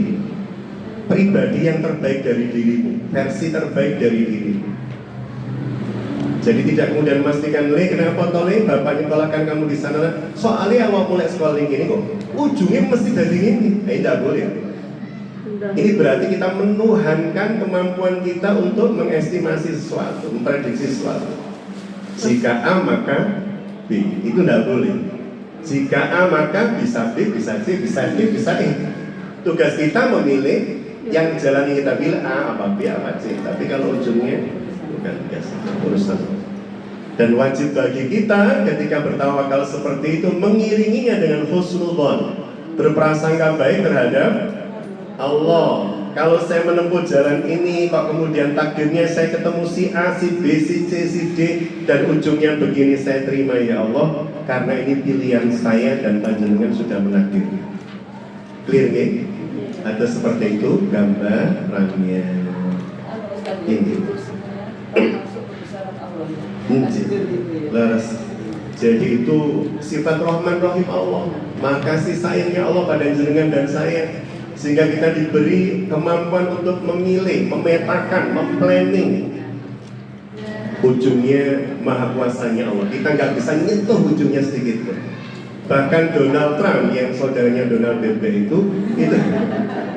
pribadi yang terbaik dari dirimu, versi terbaik dari dirimu. Jadi tidak kemudian memastikan, le kenapa tole bapak nyekolahkan kamu di sana, soalnya awal mulai sekolah ini kok ujungnya mesti dari ini, tidak boleh. Ini berarti kita menuhankan kemampuan kita untuk mengestimasi sesuatu, memprediksi sesuatu. Jika A maka B, itu tidak boleh. Jika A maka bisa B, bisa C, bisa D, bisa E. Tugas kita memilih yang jalan yang kita pilih A apa B apa C. Tapi kalau ujungnya bukan biasa urusan. Dan wajib bagi kita ketika bertawakal seperti itu mengiringinya dengan husnul dzan, berprasangka baik terhadap Allah. Kalau saya menempuh jalan ini, kok kemudian takdirnya saya ketemu si A, si B, si C, si D, dan ujungnya begini, saya terima ya Allah, karena ini pilihan saya dan panjenengan sudah menakdirkan. Clear nggih? Ada seperti itu gambarannya. Ini. Leres. Jadi itu sifat Rahman Rahim Allah. Maka kasih sayangnya Allah pada jenengan dan saya, sehingga kita diberi kemampuan untuk memilih, memetakan, memplanning ujungnya maha kuasanya Allah. Kita nggak bisa nyentuh ujungnya sedikit pun. Bahkan Donald Trump yang saudaranya Donald Trump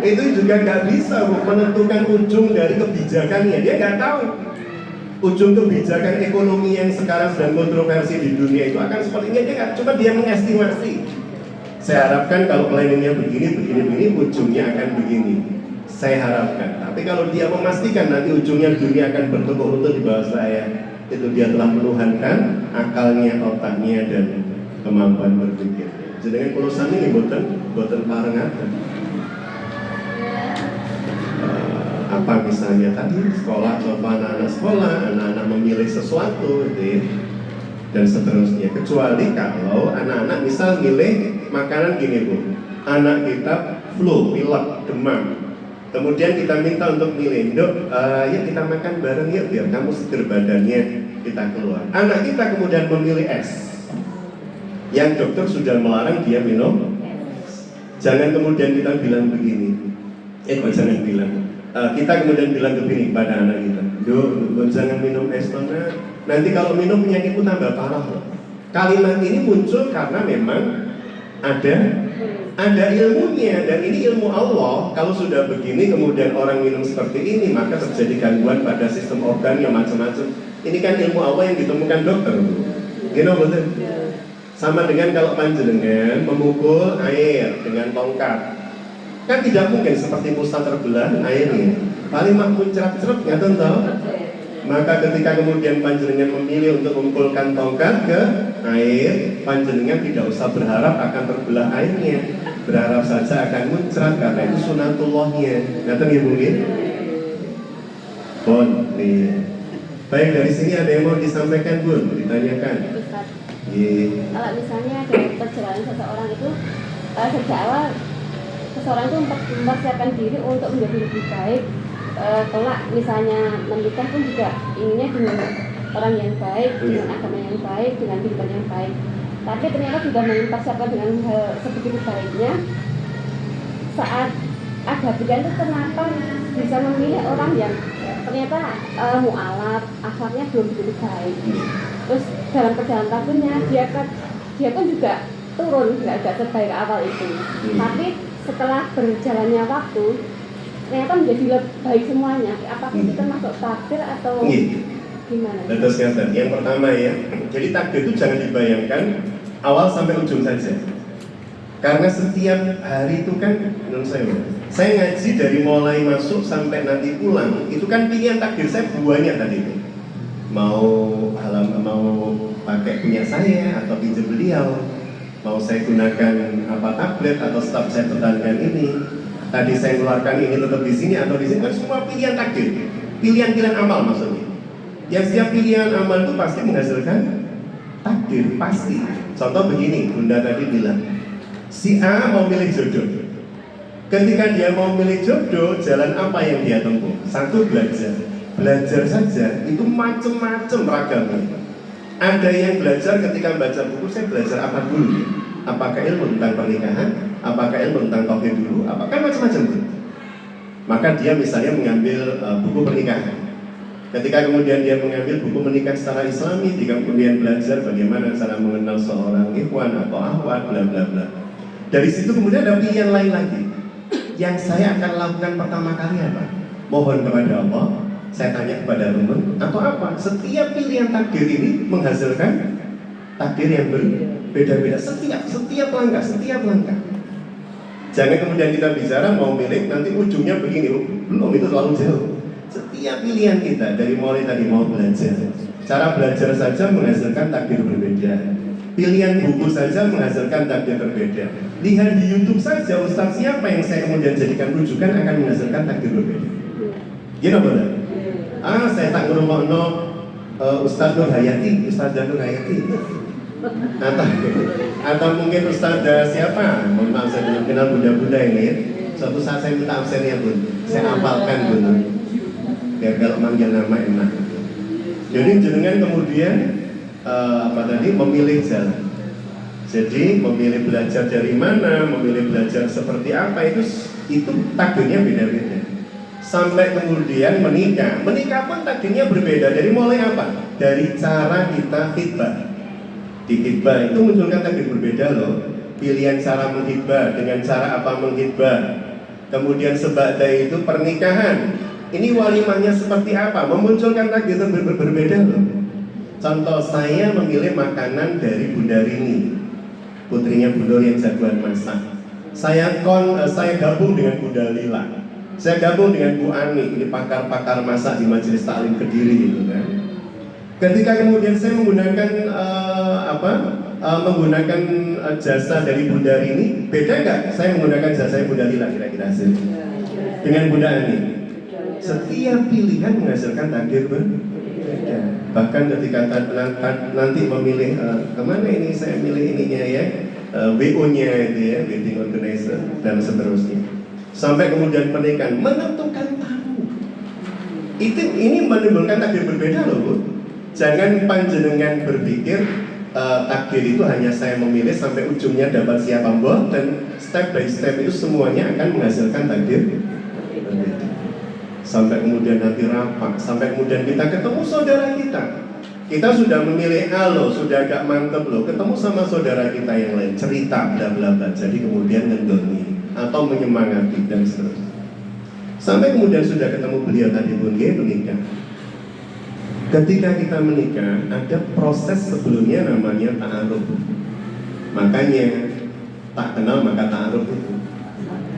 itu juga nggak bisa menentukan ujung dari kebijakannya. Dia nggak tahu ujung kebijakan ekonomi yang sekarang sedang kontroversi di dunia itu akan sepertinya. Dia nggak, cuma dia mengestimasi. Saya harapkan kalau planningnya begini, ujungnya akan begini. Saya harapkan. Tapi kalau dia memastikan nanti ujungnya dunia akan bertukuk lutut di bawah saya, itu dia telah menuhankan akalnya, otaknya, dan kemampuan berpikir. Jadi dengan urusan ini boten parengaken. Apa misalnya tadi sekolah atau anak-anak sekolah, anak-anak memilih sesuatu, gitu ya, dan seterusnya. Kecuali kalau anak-anak misal milih makanan gini Bu, anak kita flu, pilek, demam, kemudian kita minta untuk milih, Dok, ya kita makan bareng ya biar kamu seger badannya, kita keluar. Anak kita kemudian memilih es, yang dokter sudah melarang dia minum. Jangan kemudian kita bilang begini, kok jangan bilang, kita kemudian bilang begini pada anak kita, Dok, jangan minum es karena nanti kalau minum penyakitmu tambah parah loh. Kalimat ini muncul karena memang ada ilmunya, dan ini ilmu Allah. Kalau sudah begini kemudian orang minum seperti ini, maka terjadi gangguan pada sistem organnya macam-macam. Ini kan ilmu Allah yang ditemukan dokter, gitu betul? Sama dengan kalau panjenengan memukul air dengan tongkat, kan tidak mungkin seperti Musa terbelah airnya. Paling mak muncrat-ceret, nggak tahu. Maka ketika kemudian panjenengan memilih untuk mengumpulkan tongkat ke air, panjenengan tidak usah berharap akan terbelah airnya, berharap saja akan muncrat karena itu sunatullahnya. Ngerti nggih Bu nggih? Bon, nih. Baik, dari sini ada yang mau disampaikan Bun, ditanyakan. Ustaz, Iya. kalau misalnya dalam perjalanan seseorang itu sejak awal seseorang itu mempersiapkan diri untuk menjadi lebih baik, kelak misalnya menikah pun juga inginnya dengan orang yang baik, dengan agama yang baik, dengan kehidupan yang baik. Tapi ternyata sudah mempersiapkan dengan hal sebegitu baiknya, saat ada pilihan itu kenapa bisa memilih orang yang ternyata mualaf, akhlaknya belum begitu baik. Terus dalam perjalanan tahunnya dia pun juga turun, nggak sebaik awal itu. Tapi setelah berjalannya waktu ternyata menjadi lebih baik semuanya. Apakah itu termasuk takdir atau gimana? Betul sekali. Yang pertama ya, jadi takdir itu jangan dibayangkan awal sampai ujung saja. Karena setiap hari itu kan, menurut saya ngaji dari mulai masuk sampai nanti pulang, itu kan pilihan takdir saya banyak tadi itu. Mau pakai punya saya atau pinjam beliau, mau saya gunakan tablet atau staf saya pertahankan ini. Tadi saya keluarkan ini tetap di sini atau di sini, kan semua pilihan takdir, pilihan amal maksudnya. Yang setiap pilihan amal itu pasti menghasilkan takdir, pasti. Contoh begini, Bunda tadi bilang, si A mau milih jodoh. Ketika dia mau milih jodoh, jalan apa yang dia tempuh? Satu, belajar saja, itu macam-macam ragamnya. Ada yang belajar ketika baca buku, saya belajar apa dulu? Apakah ilmu tentang pernikahan? Apakah ilmu tentang tauhid dulu? Apakah macam-macam dulu? Maka dia misalnya mengambil buku pernikahan. Ketika kemudian dia mengambil buku menikah secara Islami, dia kemudian belajar bagaimana cara mengenal seorang ikhwan atau akhwat, bla bla bla. Dari situ kemudian ada pilihan lain lagi. Yang saya akan lakukan pertama kali apa? Mohon kepada Allah, saya tanya kepada teman atau apa? Setiap pilihan takdir ini menghasilkan takdir yang berbeda-beda. Setiap langkah. Jangan kemudian kita bicara mau milih nanti ujungnya begini, belum, itu terlalu jauh. Setiap pilihan kita dari mulai tadi mau belajar, cara belajar saja menghasilkan takdir berbeda. Pilihan buku saja menghasilkan takdir berbeda. Lihat di YouTube saja ustaz siapa yang saya kemudian jadikan rujukan akan menghasilkan takdir berbeda. Gini boleh? Saya tak ngerumokno Ustaz Nur Hayati, Ustazah Nur Hayati. Atau mungkin Ustazah siapa? Mohon maaf saya belum kenal bunda-bunda ini ya. Suatu saat saya minta absennya Bun, saya hafalkan Bun. Biar kalau manggil nama enak. Jadi jenengan kemudian memilih jalan. Jadi memilih belajar dari mana, memilih belajar seperti apa itu takdirnya beda-beda. Sampai kemudian menikah pun takdirnya berbeda. Dari mulai apa? Dari cara kita khidbah. Di khidbah itu munculkan takdir berbeda loh. Pilihan cara menghidbah, dengan cara apa menghidbah. Kemudian sebadai itu pernikahan. Ini walimahnya seperti apa? Memunculkan takdir berbeda loh. Contoh, saya memilih makanan dari Bunda Rini, putrinya Bunda yang jagoan masak. Saya gabung dengan Bunda Lila. Saya gabung dengan Bu Ani, ini pakar-pakar masak di Majelis Taklim Kediri gitu kan. Ketika kemudian saya menggunakan jasa dari Bunda Rini, beda nggak? Saya menggunakan jasa Bunda Lila kira-kira hasilnya dengan Bunda Ani. Setiap pilihan menghasilkan takdir berbeda. Bahkan ketika nanti memilih kemana ini, saya milih ininya ya, WO-nya itu ya, wedding organizer dan seterusnya. Sampai kemudian pernikahan, menentukan tamu. Ini menimbulkan takdir berbeda loh Bu. Jangan panjenengan berpikir takdir itu hanya saya memilih sampai ujungnya dapat siapa mbah, dan step by step itu semuanya akan menghasilkan takdir berbeda. Sampai kemudian nanti rapat, sampai kemudian kita ketemu saudara kita. Kita sudah memilih A loh, sudah agak mantep loh, ketemu sama saudara kita yang lain, cerita bla bla bla. Jadi kemudian ngendoni atau menyemangati dan seterusnya. Sampai kemudian sudah ketemu beliau tadi pun menikah. Ketika kita menikah, ada proses sebelumnya namanya ta'aruf. Makanya tak kenal maka ta'aruf itu.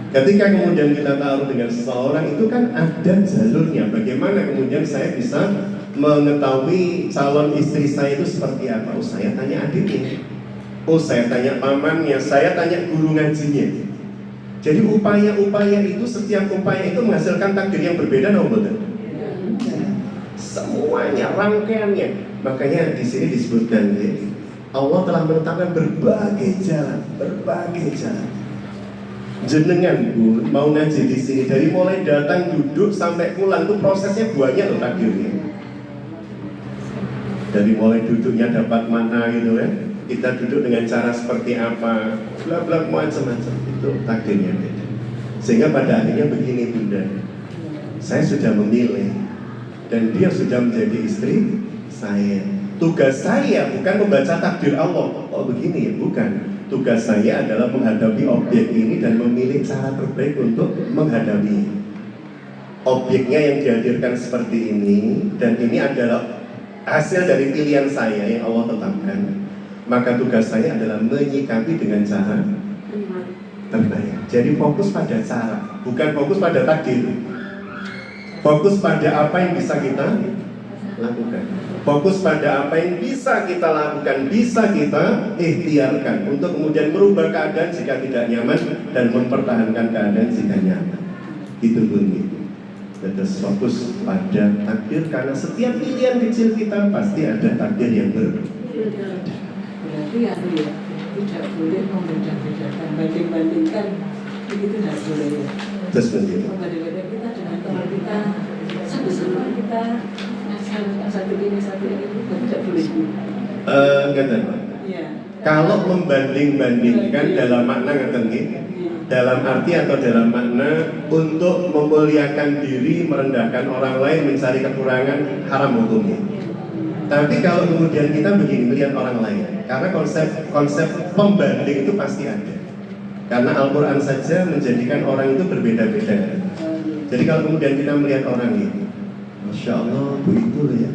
Ketika kemudian kita taruh dengan seseorang, itu kan ada jalurnya. Bagaimana kemudian saya bisa mengetahui calon istri saya itu seperti apa? Oh, saya tanya adiknya. Oh, saya tanya pamannya. Saya tanya guru ngajinya. Jadi upaya-upaya itu, setiap upaya itu menghasilkan takdir yang berbeda, betul? Semuanya, rangkaiannya. Makanya di sini disebutkan, Allah telah menetapkan berbagai jalan. Jenengan Bu mau ngaji di sini, dari mulai datang, duduk sampai pulang itu prosesnya banyak loh takdirnya. Dari mulai duduknya dapat mana gitu kan, kita duduk dengan cara seperti apa, bla bla macam-macam, itu takdirnya beda. Sehingga pada akhirnya begini Bunda, saya sudah memilih dan dia sudah menjadi istri saya. Tugas saya bukan membaca takdir Allah. Oh begini ya, bukan. Tugas saya adalah menghadapi objek ini dan memilih cara terbaik untuk menghadapi objeknya yang dihadirkan seperti ini, dan ini adalah hasil dari pilihan saya yang Allah tetapkan. Maka tugas saya adalah menyikapi dengan cara terbaik. Jadi fokus pada cara, bukan fokus pada takdir. Fokus pada apa yang bisa kita lakukan. Fokus pada apa yang bisa kita lakukan, bisa kita ikhtiarkan untuk kemudian merubah keadaan jika tidak nyaman dan mempertahankan keadaan jika nyaman. Itu bunyi. Terus fokus pada takdir, karena setiap pilihan kecil kita pasti ada takdir yang berbeda. Berarti ya tidak boleh membeda-bedakan, banding-bandingkan, itu tidak boleh ya. Terus begitu. Membanding-bandingkan kita dengan teman kita, sama-sama kita satu ini tidak boleh. Ngeten, Pak. Iya. Kalau membanding-bandingkan dalam makna ngeten nggih. Dalam arti atau dalam makna untuk memuliakan diri, merendahkan orang lain, mencari kekurangan, haram hukumnya. Tapi kalau kemudian kita begini melihat orang lain, karena konsep pembanding itu pasti ada. Karena Al-Quran saja menjadikan orang itu berbeda-beda. Jadi kalau kemudian kita melihat orang ini, Masya Allah, Bu itu loh ya,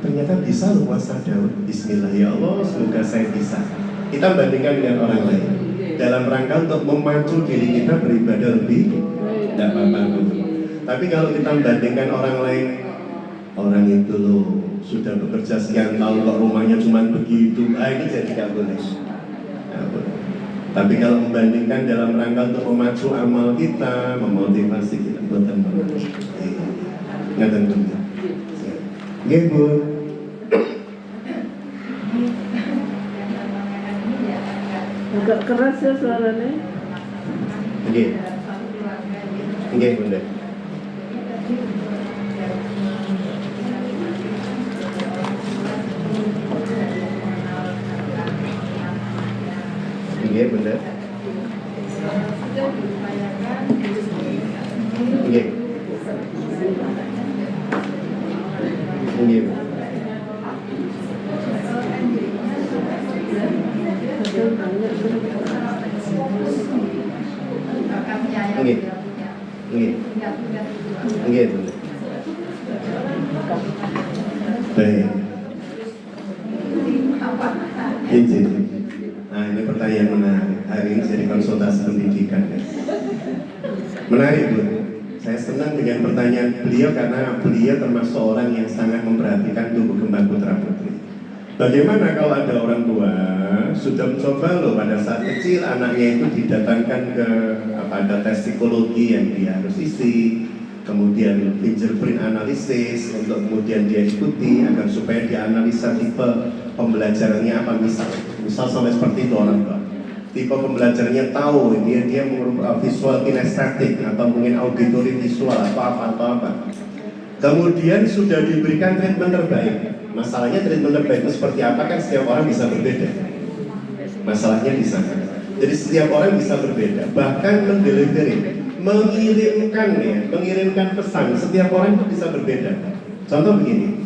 ternyata bisa loh puasa Daud. Bismillah ya Allah, semoga saya bisa. Kita bandingkan dengan orang lain dalam rangka untuk memacu diri kita beribadah lebih, tidak apa-apa. Tapi kalau kita membandingkan orang lain, orang itu loh sudah bekerja sekian tahun kok rumahnya cuma begitu, ini jadi nggak boleh. Tapi kalau membandingkan dalam rangka untuk memacu amal kita, memotivasi kita, betul. Nggak tentu. Nggih Bu. Agak keras ya suaranya. Nggih. Nggih Bunda. Nggih Bunda. Nggih. Nggih. Nggih. Nggih. Nggih Bunda. Baik. Izin. Nah, ini pertanyaan menarik. Hari ini jadi konsultasi pendidikan. Menarik Bu. Saya senang dengan pertanyaan beliau karena beliau termasuk orang yang sangat memperhatikan tumbuh kembang putra putri. Bagaimana kalau ada orang tua sudah mencoba loh pada saat kecil anaknya itu didatangkan ke ada tes psikologi yang dia harus isi, kemudian fingerprint analisis untuk kemudian dia ikuti agar supaya dia analisa tipe pembelajarannya apa, misal sampai seperti itu orang tua. Tipe pembelajarannya tahu dia visual kinestetik atau mungkin auditory visual atau apa. Kemudian sudah diberikan treatment terbaik. Masalahnya treatment terbaik itu seperti apa kan setiap orang bisa berbeda. Masalahnya di sana. Jadi setiap orang bisa berbeda. Bahkan mengirimkan pesan setiap orang itu bisa berbeda. Contoh begini.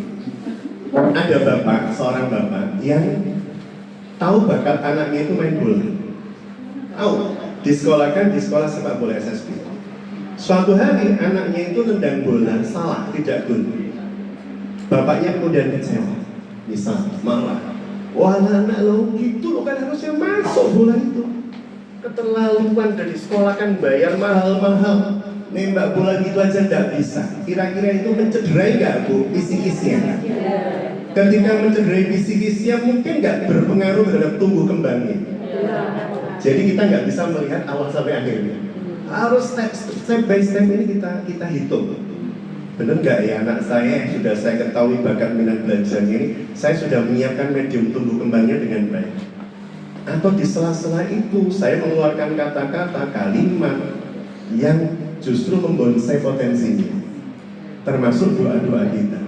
Ada seorang bapak yang tahu bakat anaknya itu main bola. Tahu, di sekolah sepak bola SSB. Suatu hari anaknya itu nendang bola salah, tidak gol. Bapaknya kemudian kecewa, misal marah. Wah anak lo gitu lo kan harusnya masuk bola itu. keterlaluan dari sekolah kan bayar mahal-mahal. Nembak bola gitu aja nggak bisa. Kira-kira itu mencederai nggak Bu psikisnya? Ketika mencederai psikisnya mungkin nggak berpengaruh terhadap tumbuh kembangnya. Jadi kita nggak bisa melihat awal sampai akhirnya. Harus step by step ini kita hitung. Benar nggak ya anak saya yang sudah saya ketahui bakat minat belajar ini, saya sudah menyiapkan medium tumbuh kembangnya dengan baik. Atau di sela-sela itu saya mengeluarkan kata-kata, kalimat yang justru membonsai potensinya, termasuk doa-doa kita.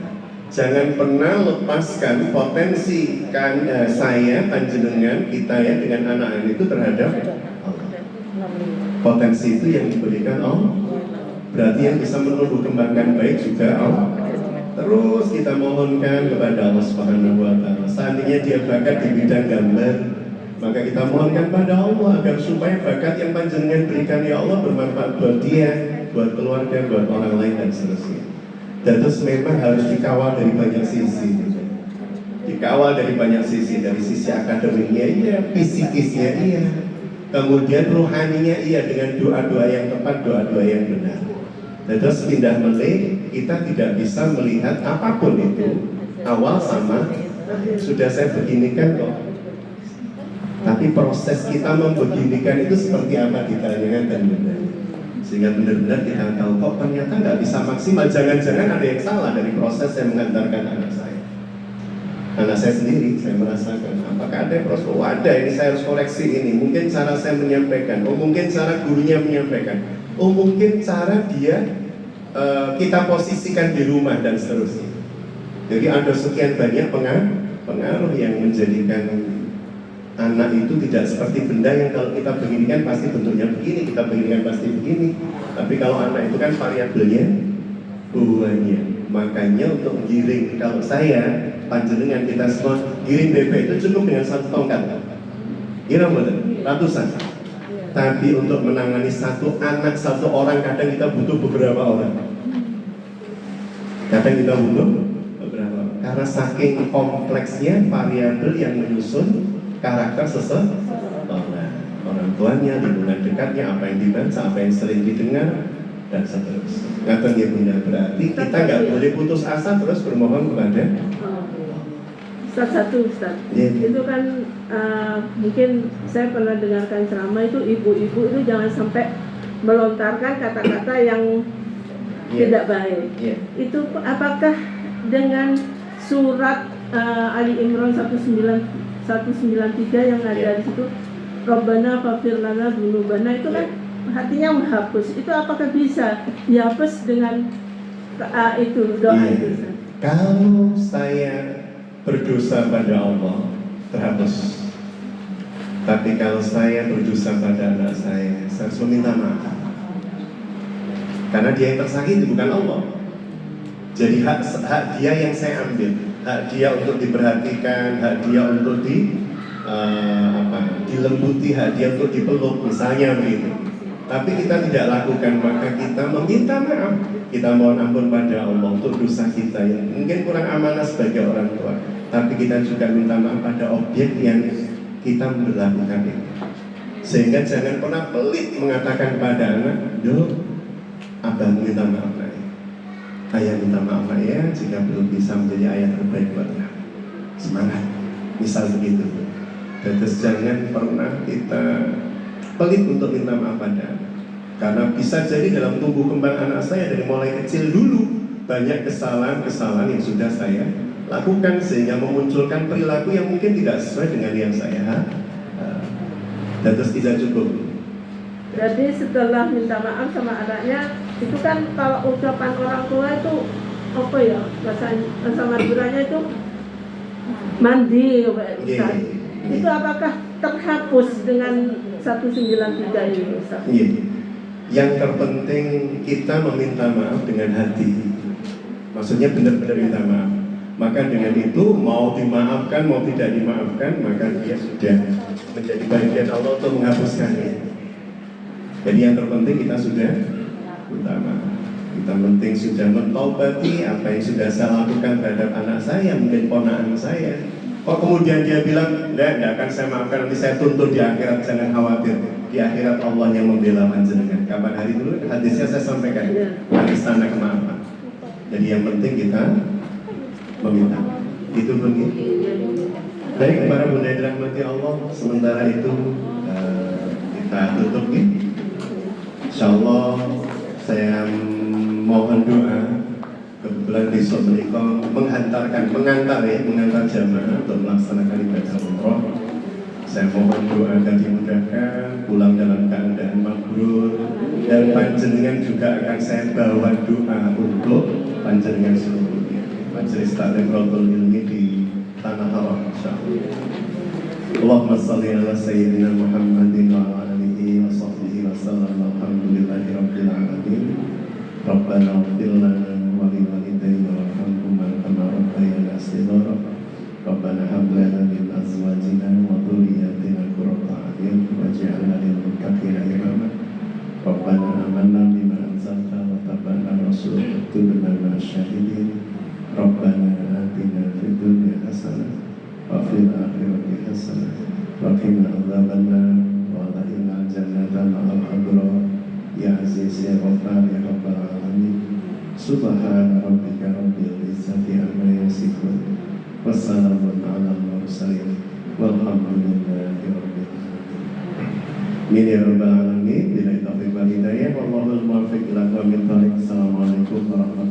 Jangan pernah lepaskan potensi saya, panjenengan, kita ya dengan anak-anak itu terhadap Allah. Potensi itu yang diberikan Allah. Berarti yang bisa menumbuh kembangkan baik juga Allah. Terus kita mohonkan kepada Allah Subhanahu wa Ta'ala. Seandainya dia bakat di bidang gambar, maka kita mohonkan pada Allah agar supaya bakat yang panjenengan berikan ya Allah bermanfaat buat dia, buat keluarga, buat orang lain dan seterusnya. Dan terus memang harus dikawal dari banyak sisi. Dikawal dari banyak sisi, dari sisi akademiknya iya, psikisnya iya, kemudian rohaninya iya dengan doa-doa yang tepat, doa-doa yang benar. Dan terus pindah melih, kita tidak bisa melihat apapun itu awal sama sudah saya beginikan kok. Tapi proses kita membeginikan itu seperti apa kita dan benar. Sehingga benar-benar kita tahu kok ternyata nggak bisa maksimal. Jangan-jangan ada yang salah dari proses saya mengantarkan anak saya. Anak saya sendiri, saya merasakan apakah ada proses, oh ada, ini saya harus koreksi ini. Mungkin cara saya menyampaikan, oh mungkin cara gurunya menyampaikan, oh mungkin cara dia kita posisikan di rumah dan seterusnya. Jadi ada sekian banyak pengaruh yang menjadikan anak itu tidak seperti benda yang kalau kita beginikan pasti bentuknya begini, kita beginikan pasti begini. Tapi kalau anak itu kan variabelnya banyak. Makanya untuk giring, kalau saya, panjenengan kita semua giring bebek itu cukup dengan satu tongkat. Kira betul, ratusan. Tapi untuk menangani satu anak, satu orang kadang kita butuh beberapa orang. Kadang kita butuh beberapa orang. Karena saking kompleksnya variabel yang menyusun karakter orang tuanya, lingkungan dekatnya, apa yang dibaca, apa yang sering didengar, dan seterusnya. Ngaten ya Bunda, berarti kita nggak boleh putus asa terus bermohon kepada Ustaz. Itu kan mungkin saya pernah dengarkan ceramah itu ibu-ibu itu jangan sampai melontarkan kata-kata yang tidak baik. Itu apakah dengan surat Ali Imran 193 yang ada di situ, Rabbana faghfir lana dzunubana, itu kan artinya menghapus. Itu apakah bisa dihapus dengan itu doa itu? Kalau saya berdosa pada Allah, terhapus. Tapi kalau saya berdosa pada anak saya harus meminta maaf. Karena dia yang tersakiti, bukan Allah. Jadi hak dia yang saya ambil, hak dia untuk diperhatikan, hak dia untuk dilembuti, hak dia untuk dipeluk, misalnya begitu. Tapi kita tidak lakukan, maka kita meminta maaf. Kita mohon ampun pada Allah untuk dosa kita yang mungkin kurang amanah sebagai orang tua. Tapi kita juga minta maaf pada objek yang kita melakukan itu. Sehingga jangan pernah pelit mengatakan pada anak, "Dok, abang minta maaf nak. Ayah minta maaf ya jika belum bisa menjadi ayah terbaik buat kamu. Semangat." Misal begitu. Dan terus jangan pernah kita pelit untuk minta maaf pada anak. Karena bisa jadi dalam tumbuh kembang anak saya dari mulai kecil dulu banyak kesalahan-kesalahan yang sudah saya lakukan sehingga memunculkan perilaku yang mungkin tidak sesuai dengan yang saya dan terus tidak cukup. Jadi setelah minta maaf sama anaknya, itu kan kalau ucapan orang tua itu apa ya, bahasa Maduranya itu mandi, Ustaz. Itu apakah terhapus dengan 193 ini, Ustaz? Yang terpenting kita meminta maaf dengan hati. Maksudnya benar-benar minta maaf. Maka dengan itu mau dimaafkan, mau tidak dimaafkan, maka dia sudah menjadi bagian Allah untuk menghapuskannya. Jadi yang terpenting kita sudah minta maaf. Kita penting sudah mentaubati apa yang sudah saya lakukan terhadap anak saya, mungkin ponakan saya. Kok kemudian dia bilang, tidak akan saya maafkan, nanti saya tuntut di akhirat, jangan khawatir. Di akhirat Allah yang membela panjenengan. Kapan hari dulu hadisnya saya sampaikan, istana kemaafan. Jadi yang penting kita meminta. Itu begitu. Baik para bunda dirahmati Allah, sementara itu kita tutup nih. Insyaallah saya mohon doa. Kebetulan besok menikah mengantar jamaah untuk melaksanakan ibadah umroh. Saya mohon doa agar dimudahkan, pulang dalam keadaan mabrur, dan panjenengan juga akan saya bawa doa untuk panjenengan seluruhnya. Majelis Taklim Raudhul Ilmi di Tanah Haram, insyaallah. Allahumma shalli ala sayyidina Muhammadin wa ala alihi wa sahbihi wa sallam. Alhamdulillahi rabbil alamin. Rabbana ighfir lana wa li walidayna warhamhuma kama rabbayana shighara. Rabbana hab lana min azwajina wa dhurriyyatina qurrata a'yun waj'alna lil muttaqina imama. Rabbana amanna bima anzalta wa tabi'na rasulaka waktubna ma'asy syahidin. Rabbana atina fid dunya hasanah wa fil akhirati hasanah wa qina adzabannar wa adkhilna jannata ma'al abrar. Ya Aziz ya Ghaffar ya Rabbal Alamin. Subhana rabbika rabbil izzati amma yasifun. Wassalamun ala mursalin. Walhamdulillahi rabbil alamin. Amin ya Rabbal Alamin. Bila taufiq wal hidayah. Wallahul muwaffiq ila aqwamit thoriq. Assalamualaikum warahmatullahi wabarakatuh.